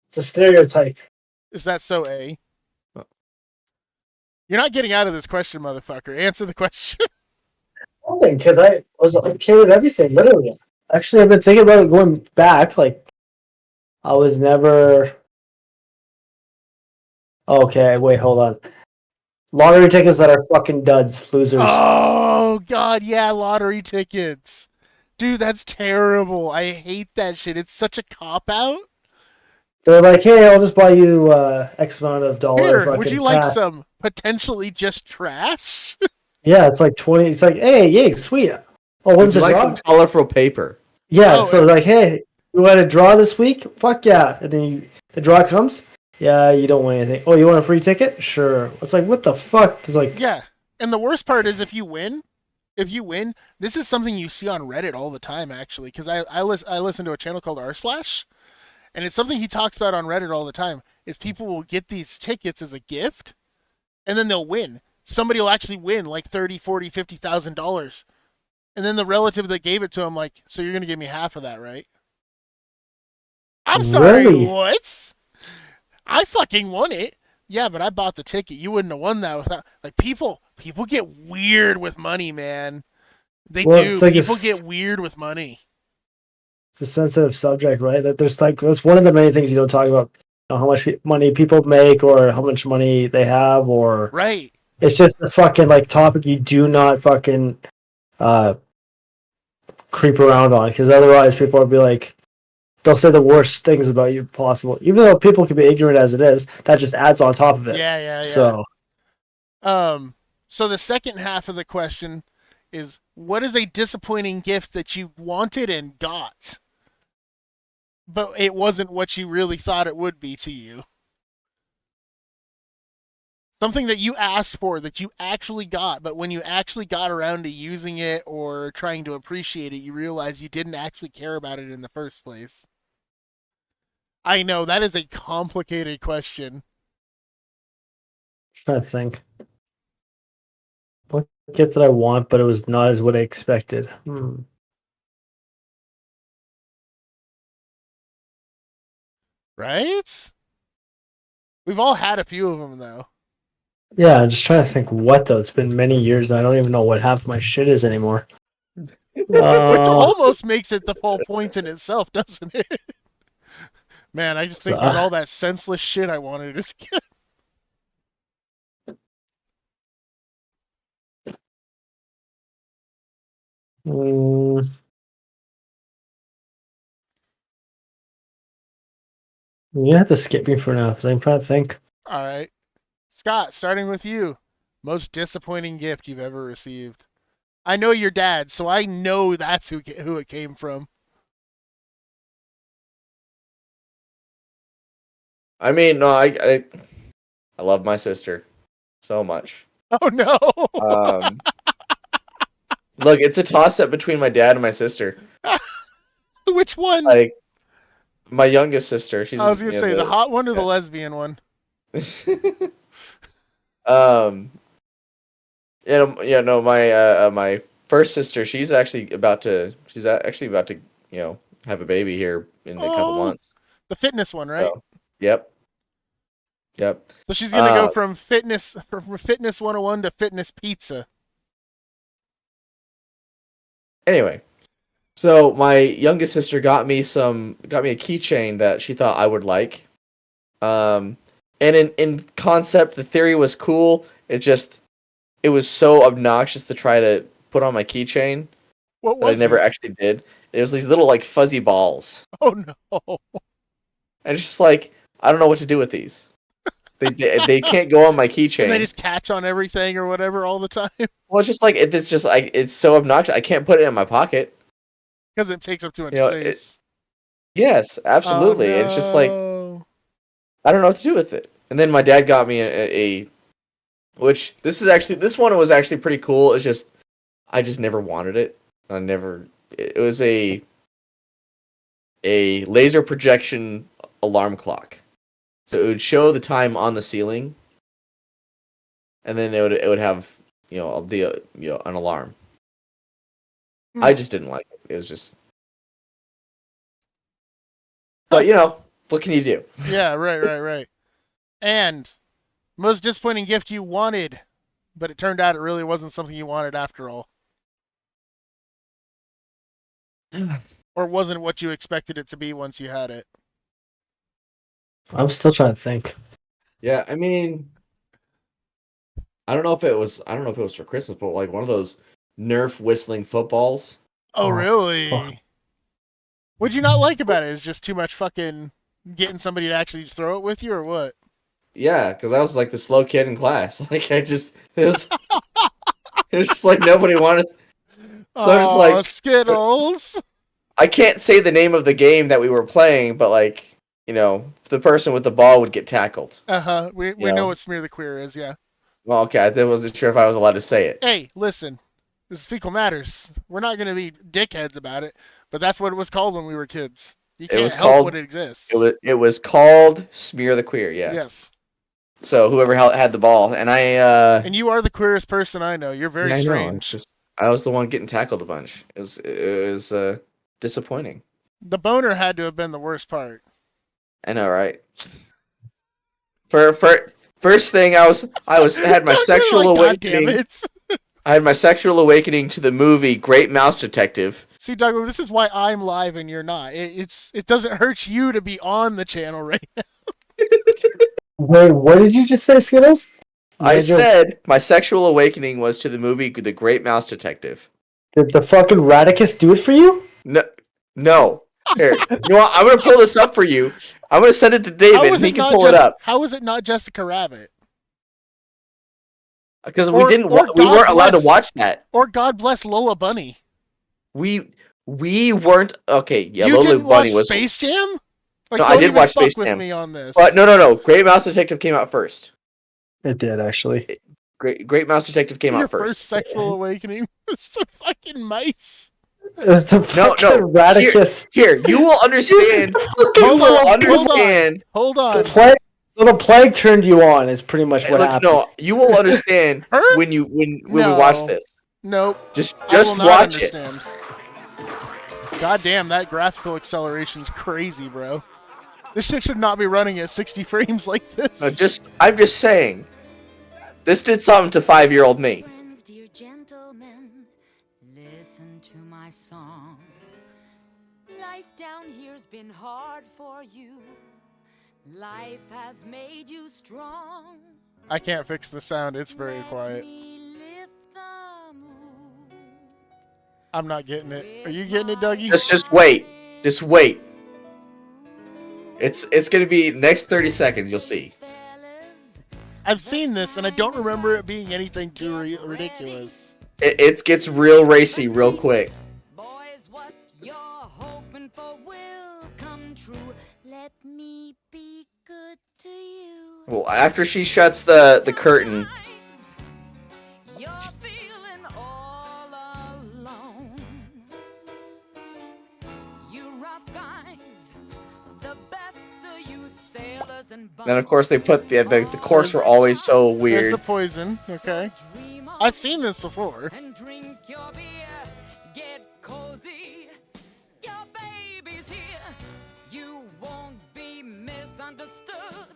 It's a stereotype. Is that so, A? Oh. You're not getting out of this question, motherfucker. Answer the question. Nothing, because I was okay with everything, literally. Actually, I've been thinking about it going back. Like, I was never. Okay, wait, hold on. Lottery tickets that are fucking duds, losers. Oh, God, yeah, lottery tickets. Dude, that's terrible. I hate that shit. It's such a cop-out. They're like, hey, I'll just buy you X amount of dollar. Here, would fucking you like pack. some potentially just trash? Yeah, it's like 20. It's like, hey, yay, sweet. Oh, Would when's you the like draw? some colorful paper? Yeah, Oh, so it's like, hey, you want a draw this week? Fuck yeah. And then the draw comes. Yeah, you don't win anything. Oh, you want a free ticket? Sure. It's like, what the fuck? It's like, yeah. And the worst part is if you win, this is something you see on Reddit all the time, actually, because I listen to a channel called r/, and it's something he talks about on Reddit all the time, is people will get these tickets as a gift, and then they'll win. Somebody will actually win like $30,000, $40,000, $50,000. And then the relative that gave it to him, like, so you're going to give me half of that, right? I'm sorry, Really? what? I fucking won it. Yeah, but I bought the ticket. You wouldn't have won that without. Like, people get weird with money, man. They Well, do. it's like People get weird with money. it's a sensitive subject, right? That there's like, that's one of the many things you don't talk about. You know, how much money people make or how much money they have, or Right. it's just a fucking like topic you do not fucking creep around on, because otherwise people will be like, they'll say the worst things about you possible. Even though people can be ignorant as it is, that just adds on top of it. Yeah. So So the second half of the question is, what is a disappointing gift that you wanted and got, but it wasn't what you really thought it would be to you? Something that you asked for that you actually got, but when you actually got around to using it or trying to appreciate it, you realize you didn't actually care about it in the first place. I know, that is a complicated question. I'm trying to think. What gift did I want, but it was not as what I expected? Right? We've all had a few of them, though. Yeah, I'm just trying to think what though. It's been many years and I don't even know what half my shit is anymore. Which almost makes it the whole point in itself, doesn't it? Man, I just think about all that senseless shit I wanted as a kid. You have to skip me for now because I'm trying to think. All right. Scott, starting with you. Most disappointing gift you've ever received. I know your dad, so I know that's who it came from. I mean, no, I love my sister so much. Oh no. Look, it's a toss-up between my dad and my sister. Which one? Like my youngest sister. She's. I was gonna say the hot one or the lesbian one. My first sister. She's actually about to. Have a baby here in a couple months. The fitness one, right? So, yep. So she's gonna go from fitness 101 to fitness pizza. Anyway, so my youngest sister got me a keychain that she thought I would like. And in concept, the theory was cool. It was so obnoxious to try to put on my keychain. What was I never it? actually did. It was these little like fuzzy balls. Oh no! And it's just like, I don't know what to do with these. They can't go on my keychain. And they just catch on everything or whatever all the time. Well, it's just like it's so obnoxious. I can't put it in my pocket Because it takes up too much You know, space. Yes, absolutely. Oh, no. It's just like I don't know what to do with it. And then my dad got me Which this one was actually pretty cool. It's just I just never wanted it. It was a laser projection alarm clock. So it would show the time on the ceiling, and then it would have an alarm. I just didn't like it. It was just, but what can you do? Yeah, right. And most disappointing gift you wanted, but it turned out it really wasn't something you wanted after all. Or wasn't what you expected it to be once you had it. I'm still trying to think. Yeah, I mean, I don't know if it was for Christmas, but like one of those Nerf whistling footballs. Oh, really? Fuck. What'd you not like about it? Is just too much fucking getting somebody to actually throw it with you, or what? Yeah, because I was like the slow kid in class. Like it was just like nobody wanted. So I'm just like Skittles. I can't say the name of the game that we were playing, but like the person with the ball would get tackled. We know what Smear the Queer is, yeah. Well, okay, I wasn't sure if I was allowed to say it. Hey, listen, this is Fecal Matters. We're not gonna be dickheads about it, but that's what it was called when we were kids. You can't help what it exists. It was called Smear the Queer, yeah. Yes. So whoever had the ball, and and you are the queerest person I know. You're very strange. I was the one getting tackled a bunch. It was disappointing. The boner had to have been the worst part. I know, right? For first thing, I had my sexual awakening. I had my sexual awakening to the movie Great Mouse Detective. See, Douglas, this is why I'm live and you're not. It doesn't hurt you to be on the channel right now. Wait, what did you just say, Skittles? I said my sexual awakening was to the movie The Great Mouse Detective. Did the fucking Radicus do it for you? No. Here, I'm gonna pull this up for you. I'm gonna send it to David, and he can pull it up. How is it not Jessica Rabbit? Because we weren't allowed to watch that. Or God bless Lola Bunny. We weren't okay. Yeah, you Lola didn't Bunny watch was Space Jam. Like, no, I did watch Space Jam. With me on this. But no. Great Mouse Detective came out first. It did actually. Great Mouse Detective came out first. Your first sexual awakening was the fucking mice. It's the fucking Radicus. Here, you will understand. Hold on. The plague turned you on. Is pretty much what happened. No, you will understand when we watch this. Nope. Just watch it. God damn, that graphical acceleration's crazy, bro. This shit should not be running at 60 frames like this. No, I'm just saying. This did something to 5-year-old me. Dear gentlemen, listen to my song. Life down here's been hard for you. Life has made you strong. I can't fix the sound. It's very quiet. I'm not getting it. Are you getting it, Dougie? Just wait. Just wait. It's gonna be next 30 seconds. You'll see. I've seen this, and I don't remember it being anything too ridiculous. It gets real racy real quick. Boys, what you're hoping for will come true. Let me be good to you. Well, after she shuts the curtain. Then of course they put the corks were always so weird. There's the poison. Okay, I've seen this before.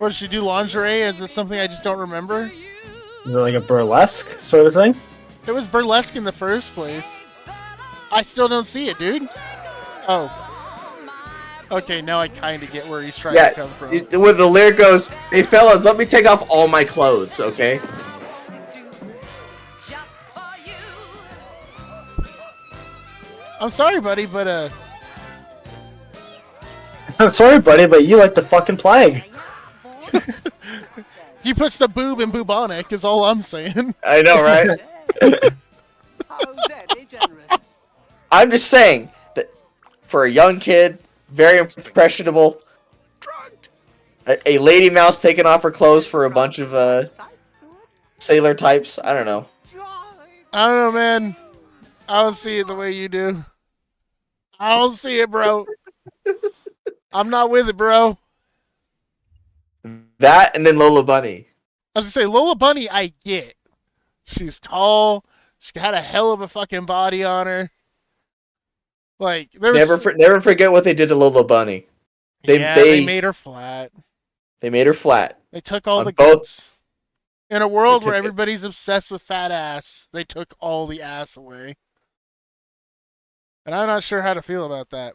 Or did she do lingerie? Is this something I just don't remember? Is it like a burlesque sort of thing? It was burlesque in the first place. I still don't see it, dude. Oh. Okay, now I kind of get where he's trying to come from. Where the lyric goes, "Hey fellas, let me take off all my clothes, okay?" I'm sorry, buddy, but I'm sorry, buddy, but you like the fucking plague. He puts the boob in bubonic, is all I'm saying. I know, right? I'm just saying that for a young kid, very impressionable, a lady mouse taking off her clothes for a bunch of sailor types. I don't know. I don't know, man. I don't see it the way you do. I don't see it, bro. I'm not with it, bro. That and then Lola Bunny. I was gonna say Lola Bunny, I get. She's tall. She's got a hell of a fucking body on her. Like Never forget what they did to Lola Bunny. They made her flat. They made her flat. They took all On the both- goods. In a world They where took it. everybody's obsessed with fat ass, they took all the ass away. And I'm not sure how to feel about that.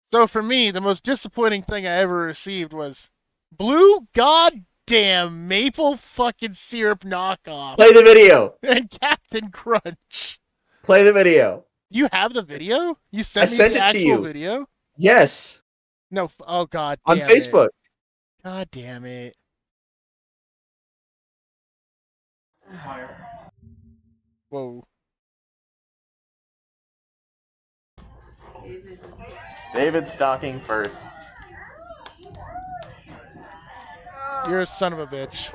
So for me, the most disappointing thing I ever received was blue goddamn maple fucking syrup knockoff Play the video. and Captain Crunch. Play the video. You have the video? You sent me sent the it to actual you. video? Yes. No. Oh, god On damn Facebook. It. God damn it. Whoa. David's stalking first. You're a son of a bitch.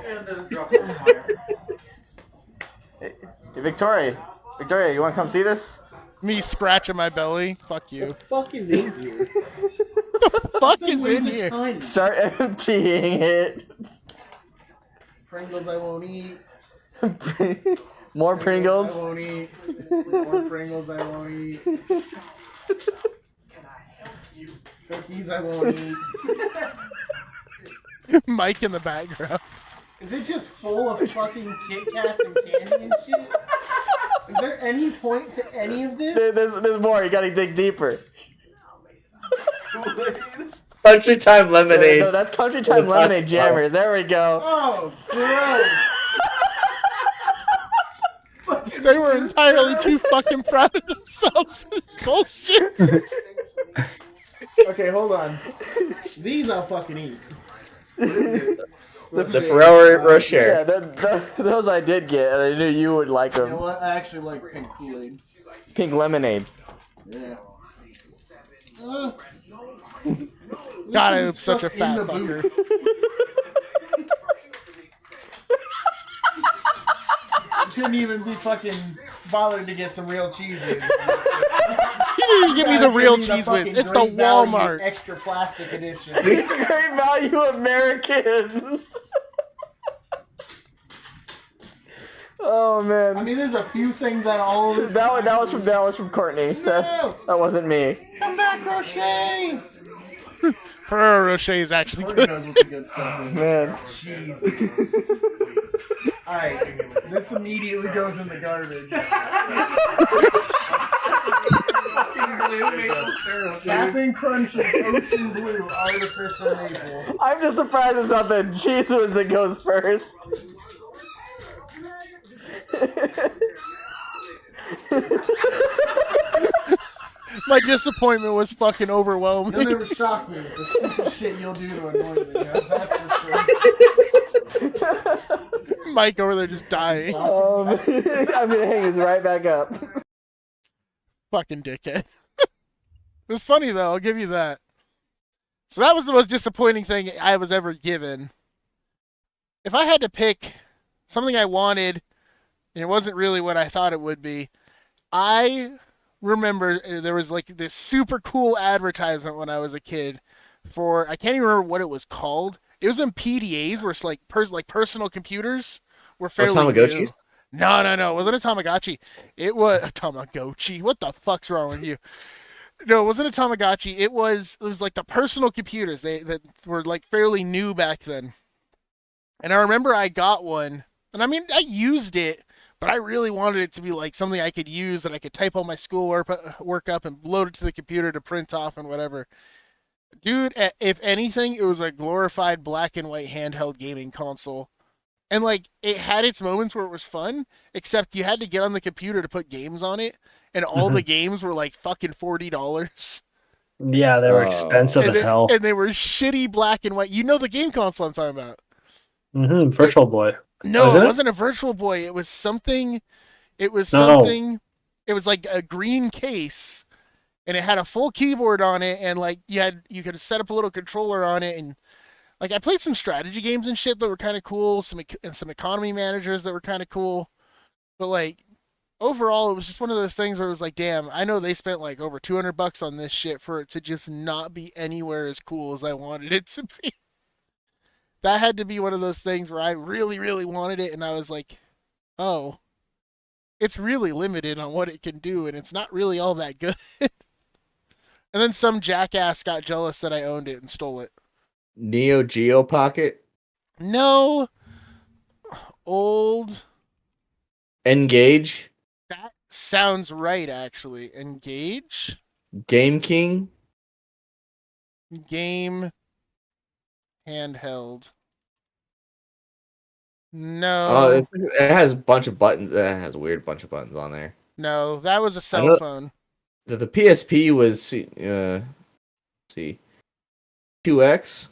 Hey, Victoria, you want to come see this? Me scratching my belly. Fuck you. Fuck is in here? Fuck is in here? Start emptying it. Pringles I won't eat. More Pringles. I won't eat. More Pringles I won't eat. Cookies I won't eat. Mike in the background. Is it just full of fucking Kit Kats and candy and shit? Is there any point to any of this? There's more. You gotta dig deeper. Country Time Lemonade. No, that's Country Time Lemonade Jammers. There we go. Oh, gross. They were entirely too fucking proud of themselves for this bullshit. Okay, hold on. These I'll fucking eat. The Ferrero Rocher. Yeah, those I did get, and I knew you would like them. You know what? I actually like pink Kool-Aid. Pink lemonade. Yeah. God, I'm such a fat fucker. Couldn't even be fucking bothered to get some real cheese. He didn't even give me the real cheese whiz. It's the Walmart extra plastic edition. Great Value American. Oh man. I mean, there's a few things that all of this. That was from Courtney. That wasn't me. Come back, Rocher. Ferrero Rocher is actually Courtney good. knows what the good stuff is. Man. Jesus. Alright, this immediately goes in the garbage. Captain Crunch's Ocean Blue Artificial Maple. I'm just surprised it's not the cheese whiz that goes first. My disappointment was fucking overwhelming. You'll never shock me with the stupid shit you'll do to annoy me. That's for sure. Mike over there just dying. I'm gonna hang this right back up. Fucking dickhead. It was funny though, I'll give you that. So that was the most disappointing thing I was ever given. If I had to pick something I wanted, and it wasn't really what I thought it would be, I remember there was like this super cool advertisement when I was a kid for, I can't even remember what it was called. It was when PDAs were like personal computers were fairly Tamagotchis? new. No, it wasn't a Tamagotchi. It was a Tamagotchi. What the fuck's wrong with you? No, it wasn't a Tamagotchi. It was like the personal computers that were like fairly new back then. And I remember I got one, and I mean I used it, but I really wanted it to be like something I could use, that I could type all my school work up and load it to the computer to print off and whatever. Dude, if anything, it was a glorified black and white handheld gaming console. And like it had its moments where it was fun, except you had to get on the computer to put games on it, and all the games were like fucking $40. Yeah, they were expensive as hell. And they were shitty black and white. You know the game console I'm talking about. Virtual Boy. No, it wasn't a Virtual Boy. It was something. It was something. It was like a green case, and it had a full keyboard on it, and like you could set up a little controller on it, and Like I played some strategy games and shit that were kind of cool, some economy managers that were kind of cool, but like overall it was just one of those things where it was like, damn, I know they spent like over $200 on this shit for it to just not be anywhere as cool as I wanted it to be. That had to be one of those things where I really, really wanted it, and I was like, oh, it's really limited on what it can do, and it's not really all that good. And then some jackass got jealous that I owned it and stole it. Neo Geo Pocket. No, old. Engage. That sounds right, actually. Engage. Game King. Game. Handheld. Oh, No. it has a bunch of buttons. It has a weird bunch of buttons on there. No, that was a I cell know phone. the PSP was let's see 2X.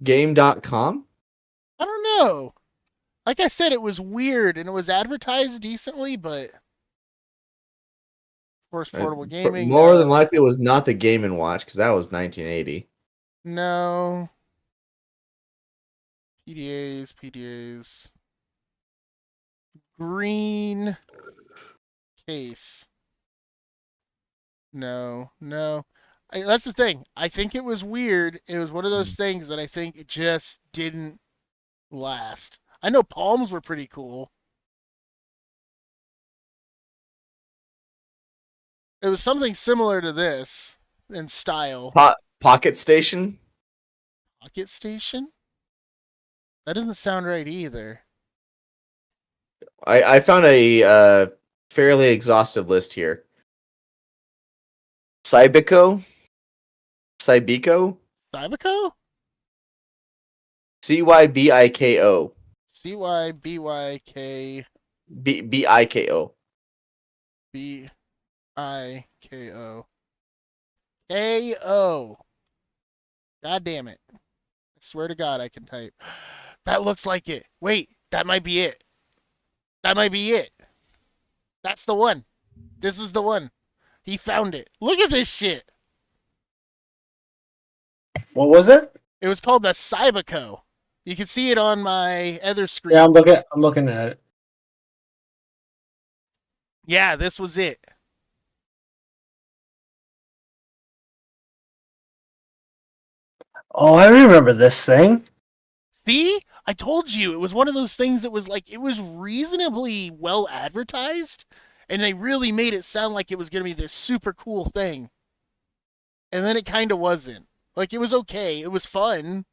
Game.com. I don't know. Like I said, it was weird and it was advertised decently, but of course, portable gaming. More than likely, it was not the Game and Watch because that was 1980. No. PDAs. Green case. No. That's the thing. I think it was weird. It was one of those things that I think it just didn't last. I know palms were pretty cool. It was something similar to this in style. Pocket Station. Pocket Station? That doesn't sound right either. I found a fairly exhaustive list here. Cybico. Cybiko? Cybiko. CYBYK. Biko. BIKO. KO. God damn it. I swear to God I can type. That looks like it. Wait, that might be it. That's the one. This was the one. He found it. Look at this shit. What was it? It was called the Cybico. You can see it on my other screen. Yeah, I'm looking at it. Yeah, this was it. Oh, I remember this thing. See? I told you it was one of those things that was like, it was reasonably well advertised, and they really made it sound like it was going to be this super cool thing. And then it kind of wasn't. Like, it was okay. It was fun,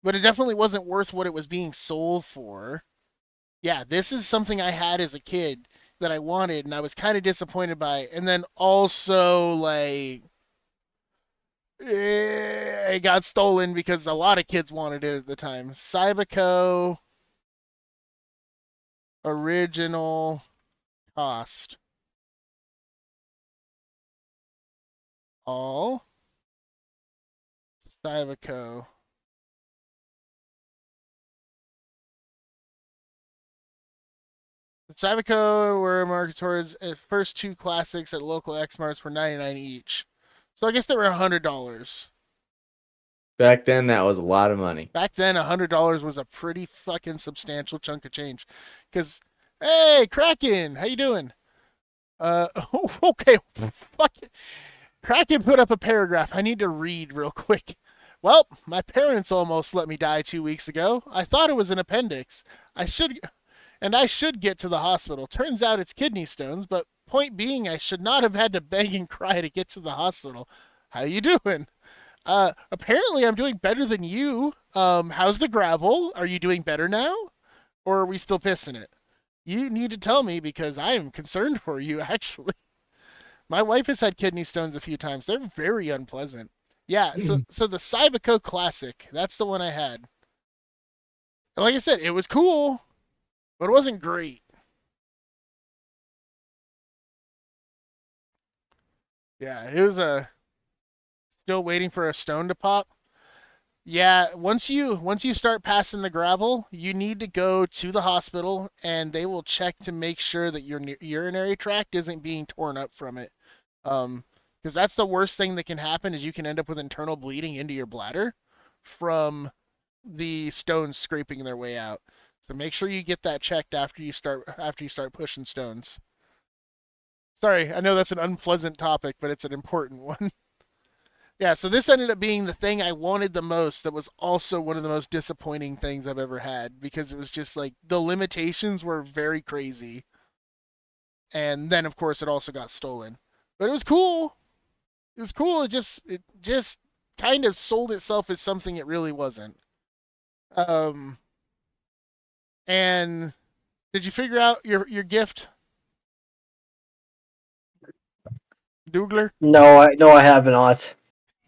but it definitely wasn't worth what it was being sold for. Yeah, this is something I had as a kid that I wanted, and I was kind of disappointed by it. And then also, like, it got stolen because a lot of kids wanted it at the time. Cybico original cost. All Cybico. The Cybico were marketed towards first two classics at local X-Marts were $99 each. So I guess they were $100. Back then, that was a lot of money. Back then, $100 was a pretty fucking substantial chunk of change. Because, hey, Kraken, how you doing? Okay, fuck it. Kraken put up a paragraph I need to read real quick. Well, my parents almost let me die 2 weeks ago. I thought it was an appendix. I should get to the hospital. Turns out it's kidney stones, but point being, I should not have had to beg and cry to get to the hospital. How you doing? Apparently I'm doing better than you. How's the gravel? Are you doing better now? Or are we still pissing it? You need to tell me because I am concerned for you, actually. My wife has had kidney stones a few times. They're very unpleasant. Yeah, so the Cybico Classic, that's the one I had. And like I said, it was cool, but it wasn't great. Yeah, it was still waiting for a stone to pop. Yeah, once you start passing the gravel, you need to go to the hospital and they will check to make sure that your urinary tract isn't being torn up from it. Because that's the worst thing that can happen is you can end up with internal bleeding into your bladder from the stones scraping their way out. So make sure you get that checked after you start pushing stones. Sorry, I know that's an unpleasant topic, but it's an important one. Yeah, so this ended up being the thing I wanted the most that was also one of the most disappointing things I've ever had because it was just like the limitations were very crazy. And then of course it also got stolen. But it was cool. It was cool. It just kind of sold itself as something it really wasn't. And did you figure out your gift, Dougler? No, I have not.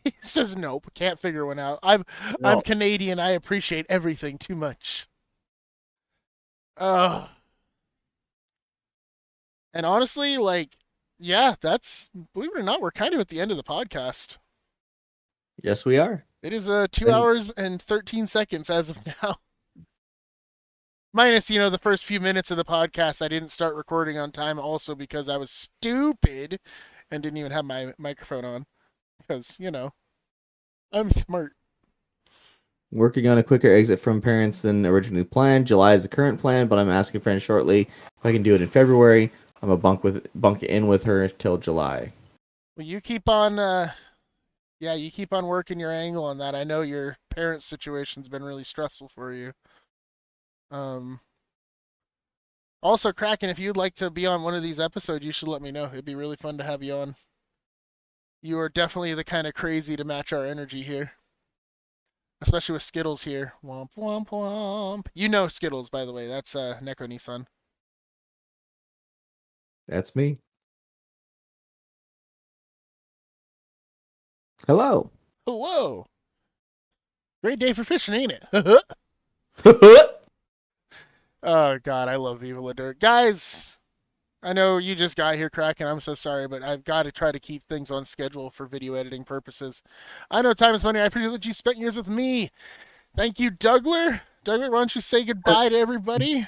He says nope, can't figure one out. I'm Canadian. I appreciate everything too much. And honestly, like, yeah, that's, believe it or not, we're kind of at the end of the podcast. Yes, we are. It is 2 hours and 13 seconds as of now. Minus, the first few minutes of the podcast, I didn't start recording on time also because I was stupid and didn't even have my microphone on. Because, I'm smart. Working on a quicker exit from parents than originally planned. July is the current plan, but I'm asking friends shortly if I can do it in February. I'm a bunk in with her till July. Well, you keep on, you keep on working your angle on that. I know your parents' situation's been really stressful for you. Also, Kraken, if you'd like to be on one of these episodes, you should let me know. It'd be really fun to have you on. You are definitely the kind of crazy to match our energy here. Especially with Skittles here. Womp, womp, womp. You know Skittles, by the way. That's Neko Nissan. That's me. Hello. Hello. Great day for fishing, ain't it? Oh, God, I love Viva La Dirt. Guys, I know you just got here, Kraken. I'm so sorry, but I've got to try to keep things on schedule for video editing purposes. I know time is money. I appreciate that you spent years with me. Thank you, Dougler. Dougler, why don't you say goodbye to everybody?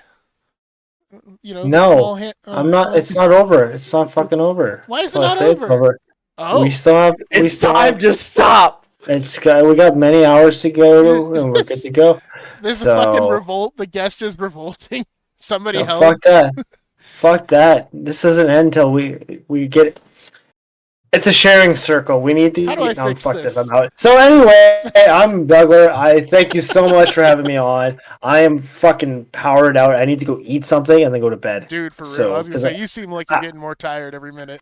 No, I'm not. It's not over. It's not fucking over. Why is it not over? Oh, we still have. It's time to stop. We got many hours to go, and we're good to go. There's a fucking revolt. The guest is revolting. Somebody help. Fuck that. Fuck that. This doesn't end until we get. It's a sharing circle. We need to. How do I fix this? I'm out. So anyway, I'm Dougler. I thank you so much for having me on. I am fucking powered out. I need to go eat something and then go to bed. Dude, for real. I was gonna say, you seem like you're getting more tired every minute.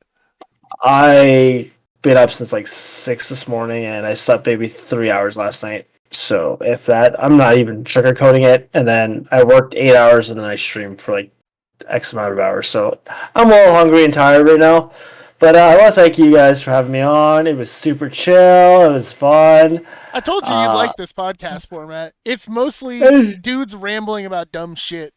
I've been up since like 6 this morning, and I slept maybe 3 hours last night. So if that, I'm not even sugarcoating it. And then I worked 8 hours, and then I streamed for like X amount of hours. So I'm a little hungry and tired right now. But I want to thank you guys for having me on. It was super chill. It was fun. I told you you'd like this podcast format. It's mostly dudes rambling about dumb shit.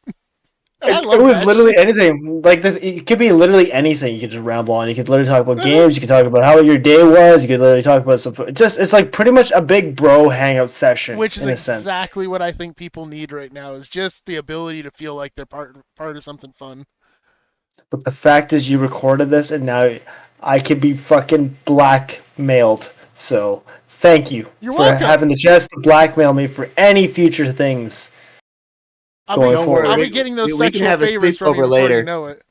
It was literally anything. Like it could be literally anything. You could just ramble on. You could literally talk about games. You could talk about how your day was. You could literally talk about some. It's like pretty much a big bro hangout session. Which is exactly what I think people need right now. Is just the ability to feel like they're part of something fun. But the fact is, you recorded this, and now I could be fucking blackmailed. So thank you for having the chance to blackmail me for any future things. I'll be getting those sexual favors from you before you know it.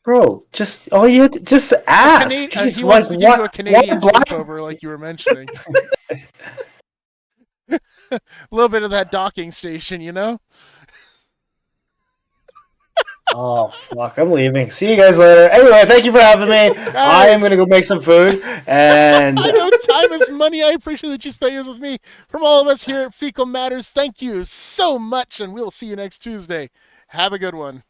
Bro, just all you had to, just ask. He wants to give you a Canadian sleepover, like you were mentioning. A little bit of that docking station, Oh, fuck. I'm leaving. See you guys later. Anyway, thank you for having me. I am going to go make some food. And I know time is money. I appreciate that you spent yours with me. From all of us here at Fecal Matters, thank you so much, and we'll see you next Tuesday. Have a good one.